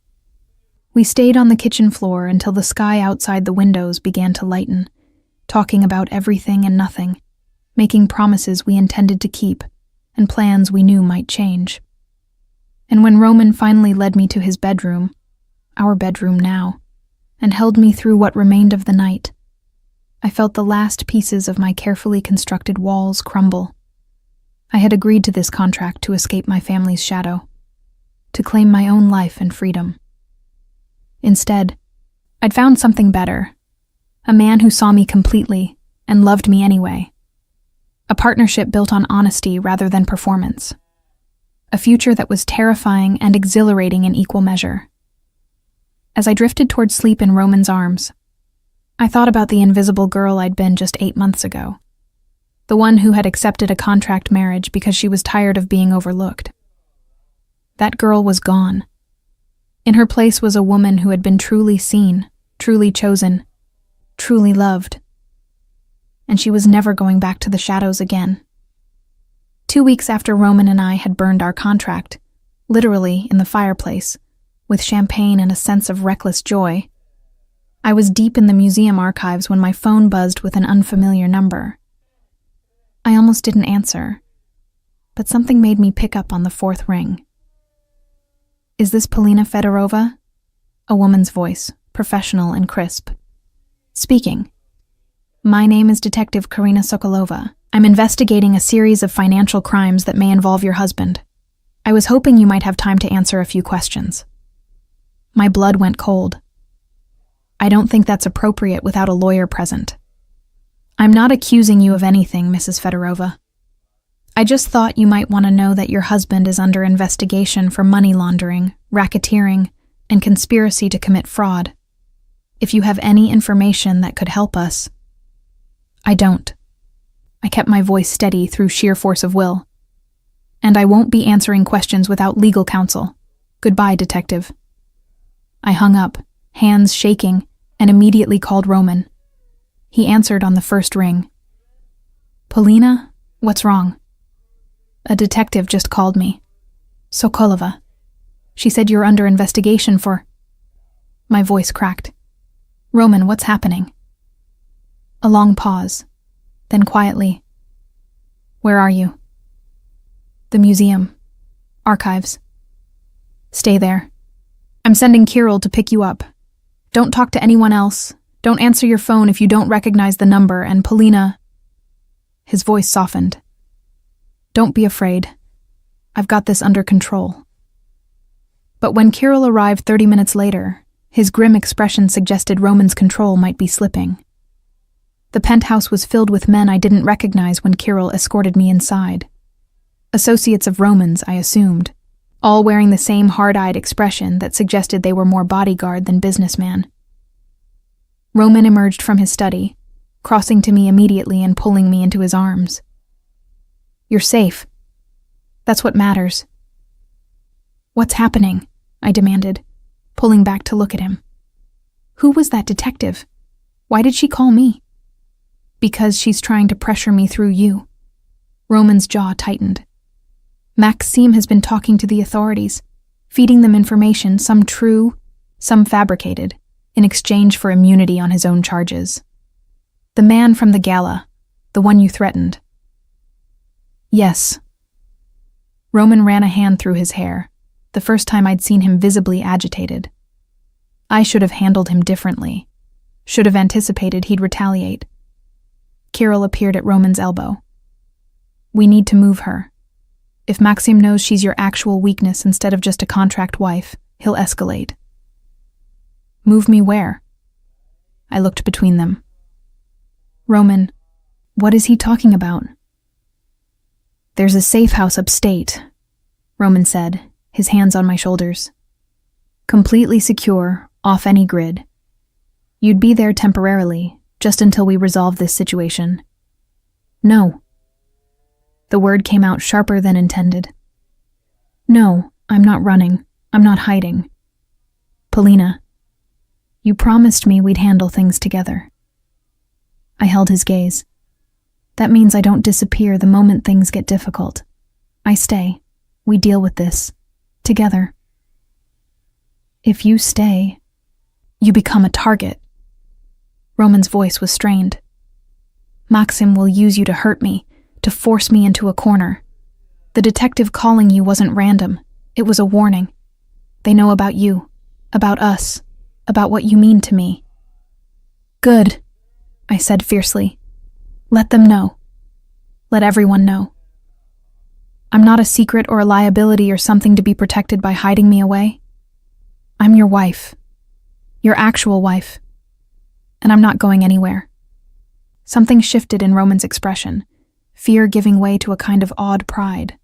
We stayed on the kitchen floor until the sky outside the windows began to lighten, talking about everything and nothing, making promises we intended to keep and plans we knew might change. And when Roman finally led me to his bedroom, our bedroom now, and held me through what remained of the night, I felt the last pieces of my carefully constructed walls crumble. I had agreed to this contract to escape my family's shadow, to claim my own life and freedom. Instead, I'd found something better, a man who saw me completely and loved me anyway. A partnership built on honesty rather than performance. A future that was terrifying and exhilarating in equal measure. As I drifted toward sleep in Roman's arms, I thought about the invisible girl I'd been just 8 months ago. The one who had accepted a contract marriage because she was tired of being overlooked. That girl was gone. In her place was a woman who had been truly seen, truly chosen, truly loved. And she was never going back to the shadows again. 2 weeks after Roman and I had burned our contract, literally in the fireplace, with champagne and a sense of reckless joy, I was deep in the museum archives when my phone buzzed with an unfamiliar number. I almost didn't answer, but something made me pick up on the 4th ring. "Is this Polina Fedorova?" A woman's voice, professional and crisp. "Speaking. My name is Detective Karina Sokolova. I'm investigating a series of financial crimes that may involve your husband. I was hoping you might have time to answer a few questions." My blood went cold. "I don't think that's appropriate without a lawyer present." "I'm not accusing you of anything, Mrs. Fedorova. I just thought you might want to know that your husband is under investigation for money laundering, racketeering, and conspiracy to commit fraud. If you have any information that could help us." "I don't." I kept my voice steady through sheer force of will. "And I won't be answering questions without legal counsel. Goodbye, detective." I hung up, hands shaking, and immediately called Roman. He answered on the 1st ring. "Polina, what's wrong?" "A detective just called me. Sokolova. She said you're under investigation for—" My voice cracked. "Roman, what's happening?" A long pause, then quietly. "Where are you?" "The museum. Archives." "Stay there. I'm sending Kirill to pick you up. Don't talk to anyone else. Don't answer your phone if you don't recognize the number, and Polina—" His voice softened. "Don't be afraid. I've got this under control." But when Kirill arrived 30 minutes later, his grim expression suggested Roman's control might be slipping. The penthouse was filled with men I didn't recognize when Kirill escorted me inside. Associates of Roman's, I assumed, all wearing the same hard-eyed expression that suggested they were more bodyguard than businessman. Roman emerged from his study, crossing to me immediately and pulling me into his arms. "You're safe. That's what matters." "What's happening?" I demanded, pulling back to look at him. "Who was that detective? Why did she call me?" "Because she's trying to pressure me through you." Roman's jaw tightened. "Maxime has been talking to the authorities, feeding them information, some true, some fabricated, in exchange for immunity on his own charges. The man from the gala, the one you threatened." "Yes." Roman ran a hand through his hair, the first time I'd seen him visibly agitated. I should have handled him differently. Should have anticipated he'd retaliate. Kirill appeared at Roman's elbow. We need to move her. If Maxim knows she's your actual weakness instead of just a contract wife, he'll escalate. Move me where? I looked between them. Roman, what is he talking about? There's a safe house upstate, Roman said, his hands on my shoulders. Completely secure, off any grid. You'd be there temporarily, just until we resolve this situation. No. The word came out sharper than intended. No, I'm not running. I'm not hiding. Polina, you promised me we'd handle things together. I held his gaze. That means I don't disappear the moment things get difficult. I stay. We deal with this. Together. If you stay, you become a target. Roman's voice was strained. Maxim will use you to hurt me, to force me into a corner. The detective calling you wasn't random. It was a warning. They know about you, about us, about what you mean to me. Good, I said fiercely. Let them know. Let everyone know. I'm not a secret or a liability or something to be protected by hiding me away. I'm your wife. Your actual wife. And I'm not going anywhere. Something shifted in Roman's expression, fear giving way to a kind of awed pride.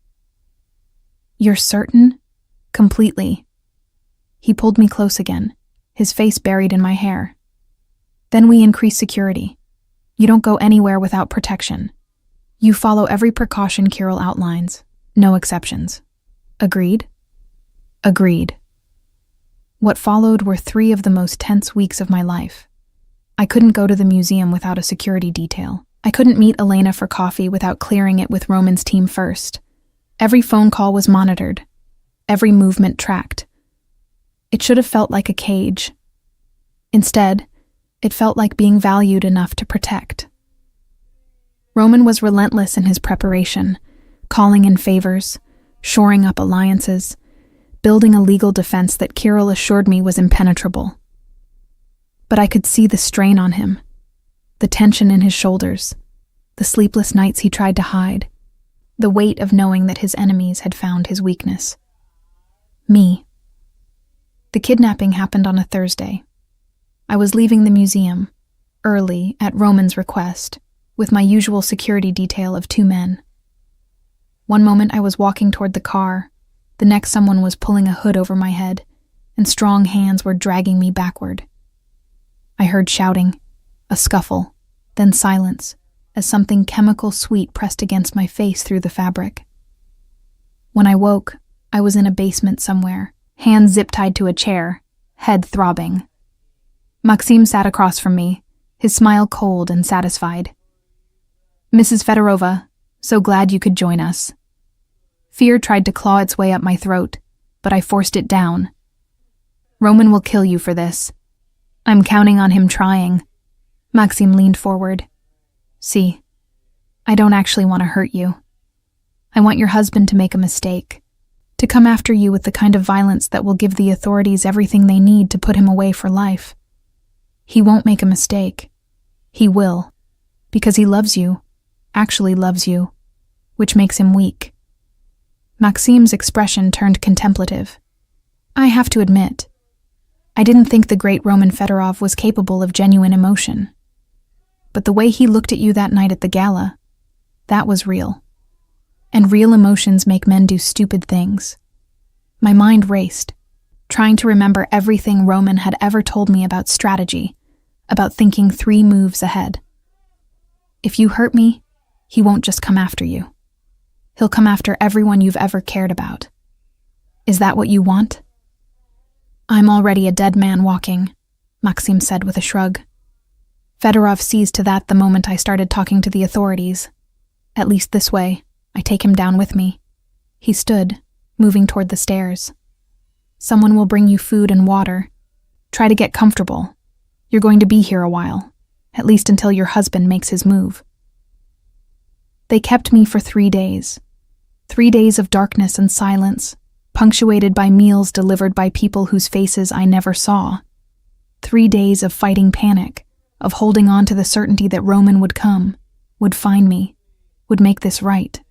You're certain? Completely. He pulled me close again, his face buried in my hair. Then we increase security. You don't go anywhere without protection. You follow every precaution Kirill outlines, no exceptions. Agreed? Agreed. What followed were 3 of the most tense weeks of my life. I couldn't go to the museum without a security detail. I couldn't meet Elena for coffee without clearing it with Roman's team first. Every phone call was monitored, every movement tracked. It should have felt like a cage. Instead, it felt like being valued enough to protect. Roman was relentless in his preparation, calling in favors, shoring up alliances, building a legal defense that Kirill assured me was impenetrable. But I could see the strain on him, the tension in his shoulders, the sleepless nights he tried to hide, the weight of knowing that his enemies had found his weakness. Me. The kidnapping happened on a Thursday. I was leaving the museum, early, at Roman's request, with my usual security detail of 2 men. One moment I was walking toward the car, the next someone was pulling a hood over my head, and strong hands were dragging me backward. I heard shouting, a scuffle, then silence, as something chemical sweet pressed against my face through the fabric. When I woke, I was in a basement somewhere, hands zip-tied to a chair, head throbbing. Maxim sat across from me, his smile cold and satisfied. Mrs. Fedorova, so glad you could join us. Fear tried to claw its way up my throat, but I forced it down. Roman will kill you for this. I'm counting on him trying. Maxim leaned forward. See, I don't actually want to hurt you. I want your husband to make a mistake, to come after you with the kind of violence that will give the authorities everything they need to put him away for life. He won't make a mistake. He will, because he loves you, actually loves you, which makes him weak. Maxim's expression turned contemplative. I have to admit, I didn't think the great Roman Fedorov was capable of genuine emotion. But the way he looked at you that night at the gala, that was real. And real emotions make men do stupid things. My mind raced, trying to remember everything Roman had ever told me about strategy, about thinking 3 moves ahead. If you hurt me, he won't just come after you. He'll come after everyone you've ever cared about. Is that what you want? I'm already a dead man walking, Maxim said with a shrug. Fedorov sees to that the moment I started talking to the authorities. At least this way, I take him down with me. He stood, moving toward the stairs. Someone will bring you food and water. Try to get comfortable. You're going to be here a while, at least until your husband makes his move. They kept me for 3 days. 3 days of darkness and silence, punctuated by meals delivered by people whose faces I never saw. 3 days of fighting panic, of holding on to the certainty that Roman would come, would find me, would make this right.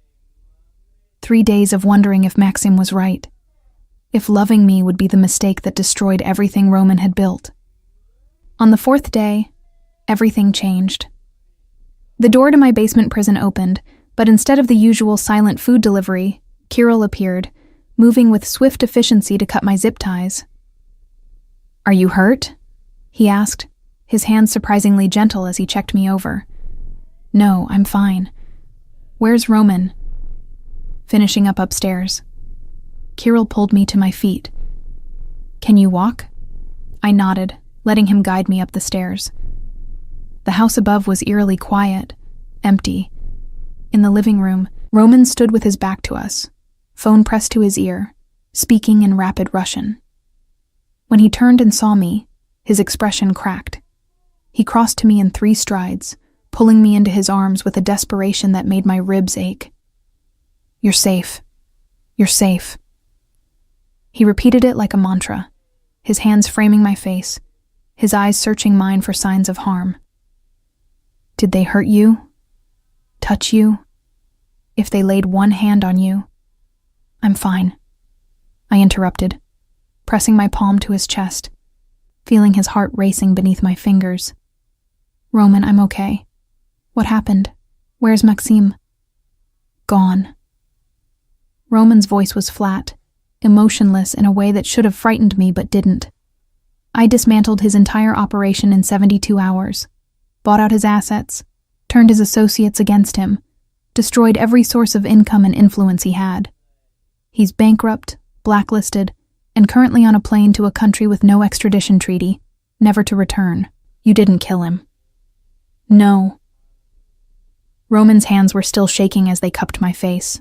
3 days of wondering if Maxim was right, if loving me would be the mistake that destroyed everything Roman had built. On the 4th day, everything changed. The door to my basement prison opened, but instead of the usual silent food delivery, Kirill appeared, moving with swift efficiency to cut my zip ties. "Are you hurt?" he asked, his hands surprisingly gentle as he checked me over. "No, I'm fine. Where's Roman?" "Finishing up upstairs." Kirill pulled me to my feet. "Can you walk?" I nodded, letting him guide me up the stairs. The house above was eerily quiet, empty. In the living room, Roman stood with his back to us, phone pressed to his ear, speaking in rapid Russian. When he turned and saw me, his expression cracked. He crossed to me in 3 strides, pulling me into his arms with a desperation that made my ribs ache. "You're safe. You're safe." He repeated it like a mantra, his hands framing my face, his eyes searching mine for signs of harm. "Did they hurt you? Touch you? If they laid one hand on you?" "I'm fine," I interrupted, pressing my palm to his chest, feeling his heart racing beneath my fingers. "Roman, I'm okay. What happened? Where's Maxim?" "Gone." Roman's voice was flat, emotionless in a way that should have frightened me but didn't. I dismantled his entire operation in 72 hours, bought out his assets, turned his associates against him, destroyed every source of income and influence he had. He's bankrupt, blacklisted, and currently on a plane to a country with no extradition treaty, never to return. You didn't kill him. No. Roman's hands were still shaking as they cupped my face.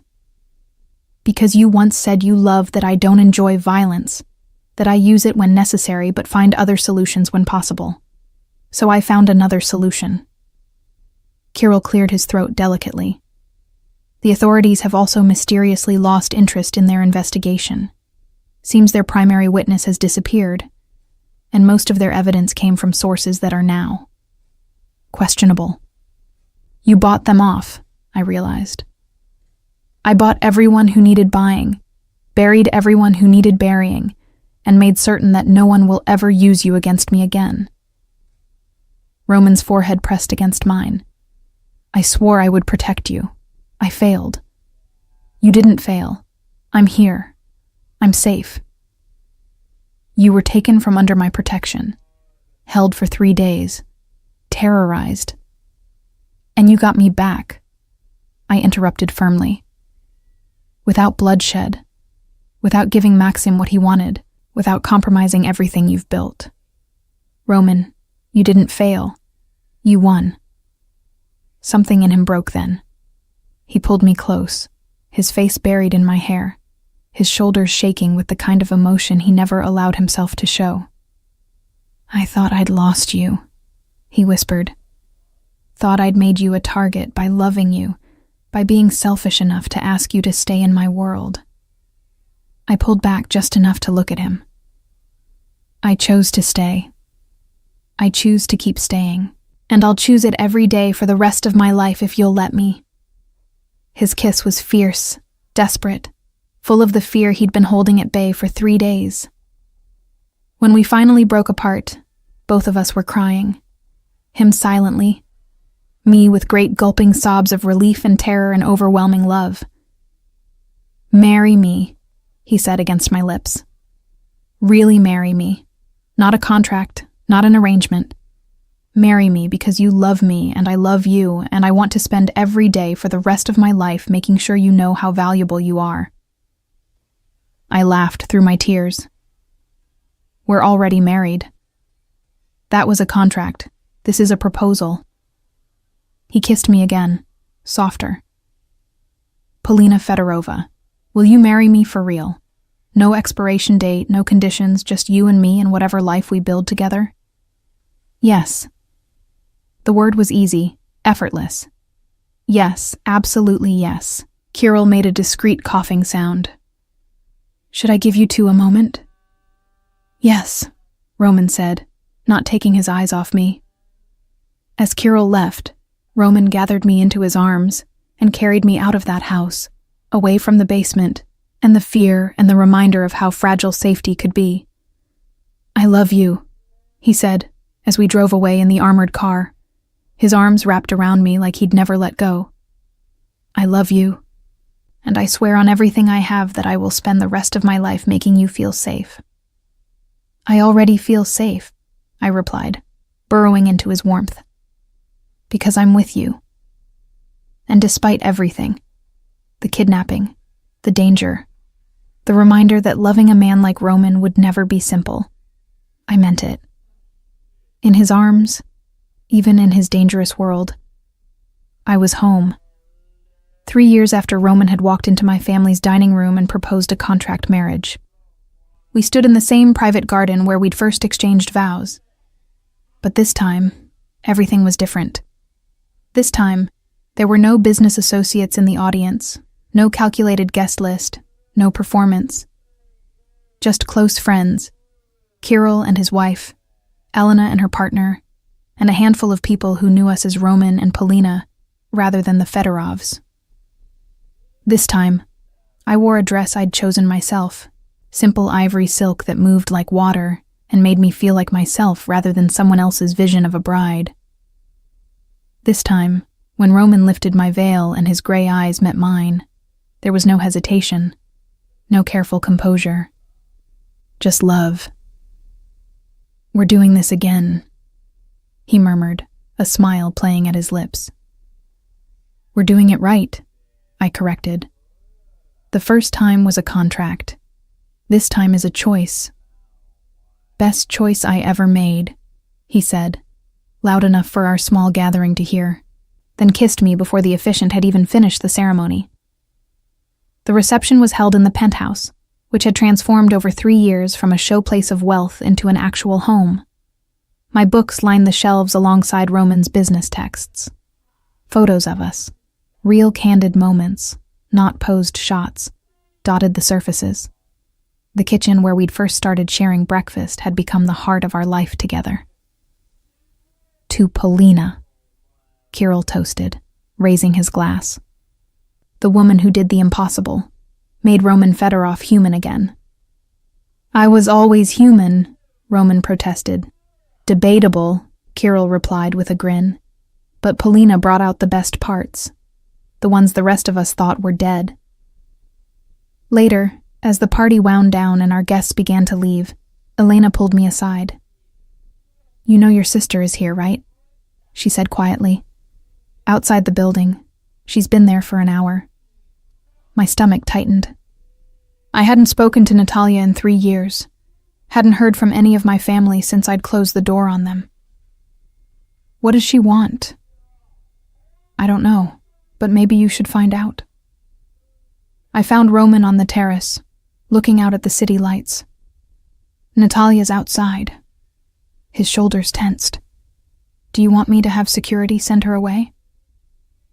Because you once said you love that I don't enjoy violence, that I use it when necessary but find other solutions when possible. So I found another solution. Kirill cleared his throat delicately. The authorities have also mysteriously lost interest in their investigation. Seems their primary witness has disappeared, and most of their evidence came from sources that are now questionable. You bought them off, I realized. I bought everyone who needed buying, buried everyone who needed burying, and made certain that no one will ever use you against me again. Roman's forehead pressed against mine. I swore I would protect you. I failed. You didn't fail. I'm here. I'm safe. You were taken from under my protection, held for 3 days, terrorized. And you got me back, I interrupted firmly. Without bloodshed, without giving Maxim what he wanted, without compromising everything you've built. Roman, you didn't fail. You won. Something in him broke then. He pulled me close, his face buried in my hair, his shoulders shaking with the kind of emotion he never allowed himself to show. I thought I'd lost you, he whispered. Thought I'd made you a target by loving you, by being selfish enough to ask you to stay in my world. I pulled back just enough to look at him. I chose to stay. I choose to keep staying, and I'll choose it every day for the rest of my life if you'll let me. His kiss was fierce, desperate, full of the fear he'd been holding at bay for 3 days. When we finally broke apart, both of us were crying. Him silently, me with great gulping sobs of relief and terror and overwhelming love. Marry me, he said against my lips. Really marry me. Not a contract, not an arrangement. Marry me because you love me and I love you, and I want to spend every day for the rest of my life making sure you know how valuable you are. I laughed through my tears. We're already married. That was a contract. This is a proposal. He kissed me again, softer. Polina Fedorova, will you marry me for real? No expiration date, no conditions, just you and me and whatever life we build together? Yes. The word was easy, effortless. Yes, absolutely yes. Kirill made a discreet coughing sound. Should I give you two a moment? Yes, Roman said, not taking his eyes off me. As Kirill left, Roman gathered me into his arms and carried me out of that house, away from the basement and the fear and the reminder of how fragile safety could be. I love you, he said, as we drove away in the armored car, his arms wrapped around me like he'd never let go. I love you, and I swear on everything I have that I will spend the rest of my life making you feel safe. I already feel safe, I replied, burrowing into his warmth. Because I'm with you. And despite everything, the kidnapping, the danger, the reminder that loving a man like Roman would never be simple, I meant it. In his arms, even in his dangerous world, I was home. 3 years after Roman had walked into my family's dining room and proposed a contract marriage. We stood in the same private garden where we'd first exchanged vows. But this time, everything was different. This time, there were no business associates in the audience, no calculated guest list, no performance. Just close friends, Kirill and his wife, Elena and her partner, and a handful of people who knew us as Roman and Polina, rather than the Fedorovs. This time, I wore a dress I'd chosen myself, simple ivory silk that moved like water and made me feel like myself rather than someone else's vision of a bride. This time, when Roman lifted my veil and his gray eyes met mine, there was no hesitation, no careful composure, just love. We're doing this again, he murmured, a smile playing at his lips. We're doing it right, I corrected. The first time was a contract. This time is a choice. Best choice I ever made, he said, loud enough for our small gathering to hear, then kissed me before the officiant had even finished the ceremony. The reception was held in the penthouse, which had transformed over 3 years from a showplace of wealth into an actual home. My books lined the shelves alongside Roman's business texts. Photos of us, real candid moments, not posed shots, dotted the surfaces. The kitchen where we'd first started sharing breakfast had become the heart of our life together. To Polina, Kirill toasted, raising his glass. The woman who did the impossible, made Roman Fedorov human again. I was always human, Roman protested. Debatable, Kirill replied with a grin. But Polina brought out the best parts, the ones the rest of us thought were dead. Later, as the party wound down and our guests began to leave, Elena pulled me aside. You know your sister is here, right? She said quietly. Outside the building. She's been there for an hour. My stomach tightened. I hadn't spoken to Natalia in 3 years. Hadn't heard from any of my family since I'd closed the door on them. What does she want? I don't know, but maybe you should find out. I found Roman on the terrace, looking out at the city lights. Natalia's outside. His shoulders tensed. Do you want me to have security send her away?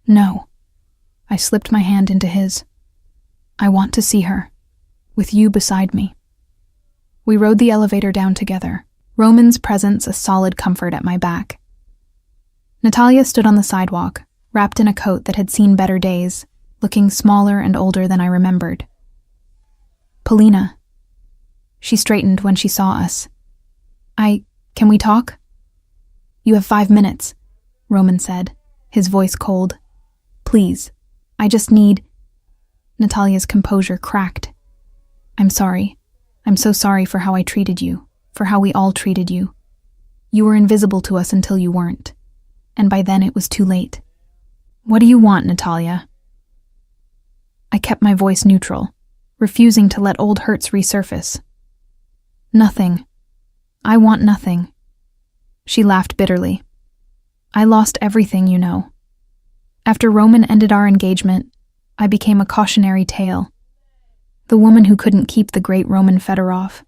No. I slipped my hand into his. I want to see her, with you beside me. We rode the elevator down together, Roman's presence a solid comfort at my back. Natalia stood on the sidewalk, wrapped in a coat that had seen better days, looking smaller and older than I remembered. Polina. She straightened when she saw us. Can we talk? You have 5 minutes, Roman said, his voice cold. Please, I just need... Natalia's composure cracked. I'm sorry. I'm so sorry for how I treated you, for how we all treated you. You were invisible to us until you weren't, and by then it was too late. What do you want, Natalia? I kept my voice neutral, refusing to let old hurts resurface. Nothing. I want nothing. She laughed bitterly. I lost everything, you know. After Roman ended our engagement, I became a cautionary tale. The woman who couldn't keep the great Roman Fedorov.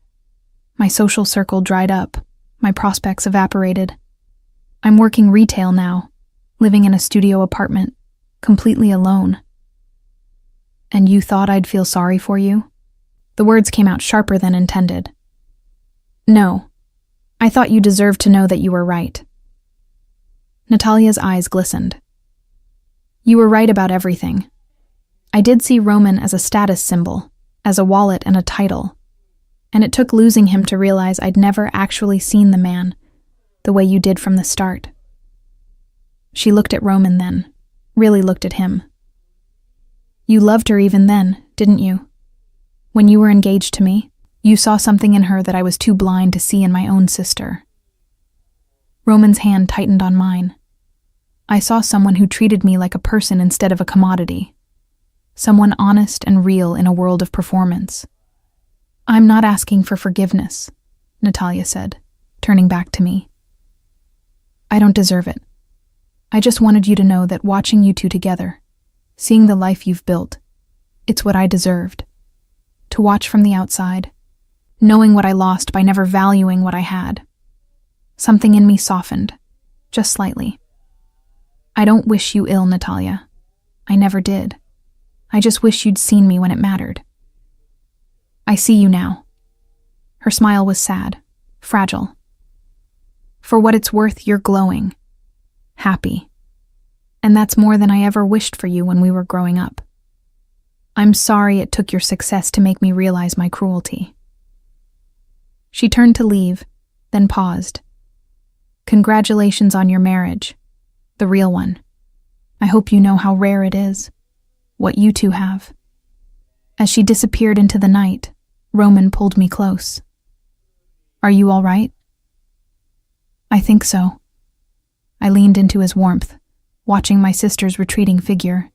My social circle dried up, my prospects evaporated. I'm working retail now, living in a studio apartment, completely alone. And you thought I'd feel sorry for you? The words came out sharper than intended. No, I thought you deserved to know that you were right. Natalia's eyes glistened. You were right about everything. I did see Roman as a status symbol, as a wallet and a title, and it took losing him to realize I'd never actually seen the man, the way you did from the start. She looked at Roman then, really looked at him. You loved her even then, didn't you? When you were engaged to me, you saw something in her that I was too blind to see in my own sister. Roman's hand tightened on mine. I saw someone who treated me like a person instead of a commodity. Someone honest and real in a world of performance. I'm not asking for forgiveness, Natalia said, turning back to me. I don't deserve it. I just wanted you to know that watching you two together, seeing the life you've built, it's what I deserved. To watch from the outside, knowing what I lost by never valuing what I had. Something in me softened, just slightly. I don't wish you ill, Natalia. I never did. I just wish you'd seen me when it mattered. I see you now. Her smile was sad, fragile. For what it's worth, you're glowing. Happy. And that's more than I ever wished for you when we were growing up. I'm sorry it took your success to make me realize my cruelty. She turned to leave, then paused. Congratulations on your marriage. The real one. I hope you know how rare it is. What you two have. As she disappeared into the night, Roman pulled me close. Are you all right? I think so. I leaned into his warmth, watching my sister's retreating figure.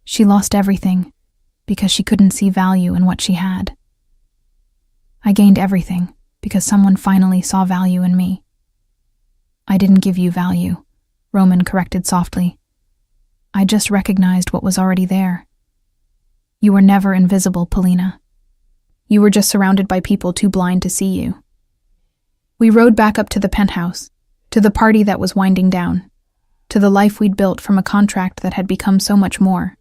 She lost everything because she couldn't see value in what she had. I gained everything because someone finally saw value in me. I didn't give you value, Roman corrected softly. I just recognized what was already there. You were never invisible, Polina. You were just surrounded by people too blind to see you. We rode back up to the penthouse, to the party that was winding down, to the life we'd built from a contract that had become so much more.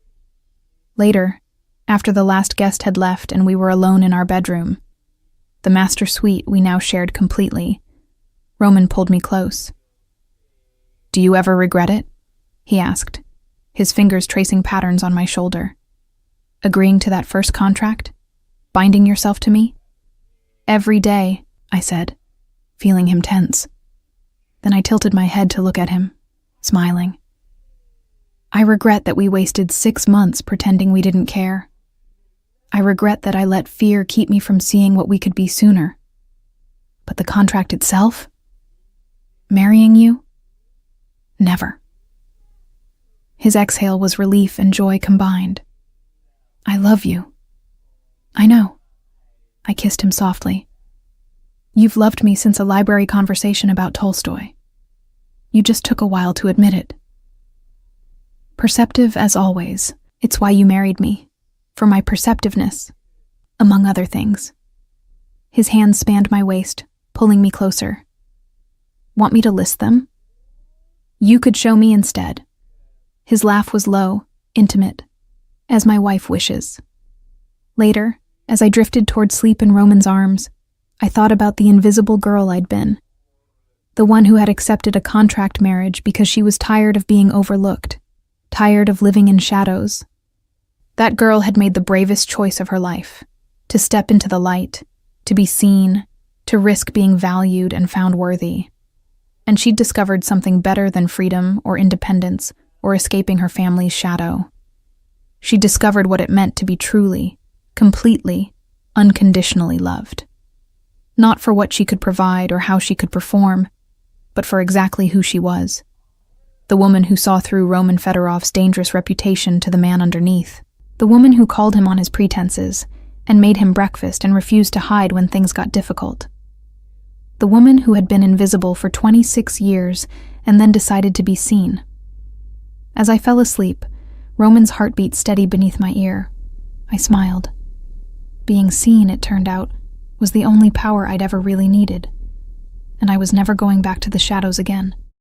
Later, after the last guest had left and we were alone in our bedroom, the master suite we now shared completely, Roman pulled me close. Do you ever regret it? He asked, his fingers tracing patterns on my shoulder. Agreeing to that first contract? Binding yourself to me? Every day, I said, feeling him tense. Then I tilted my head to look at him, smiling. I regret that we wasted 6 months pretending we didn't care. I regret that I let fear keep me from seeing what we could be sooner. But the contract itself? Marrying you? Never. His exhale was relief and joy combined. I love you. I know. I kissed him softly. You've loved me since a library conversation about Tolstoy. You just took a while to admit it. Perceptive as always, it's why you married me. For my perceptiveness, among other things. His hands spanned my waist, pulling me closer. Want me to list them? You could show me instead. His laugh was low, intimate, as my wife wishes. Later, as I drifted toward sleep in Roman's arms, I thought about the invisible girl I'd been. The one who had accepted a contract marriage because she was tired of being overlooked, tired of living in shadows. That girl had made the bravest choice of her life, to step into the light, to be seen, to risk being valued and found worthy. And she'd discovered something better than freedom or independence or escaping her family's shadow. She discovered what it meant to be truly, completely, unconditionally loved. Not for what she could provide or how she could perform, but for exactly who she was. The woman who saw through Roman Fedorov's dangerous reputation to the man underneath. The woman who called him on his pretenses and made him breakfast and refused to hide when things got difficult. The woman who had been invisible for 26 years and then decided to be seen. As I fell asleep, Roman's heartbeat steady beneath my ear. I smiled. Being seen, it turned out, was the only power I'd ever really needed, and I was never going back to the shadows again.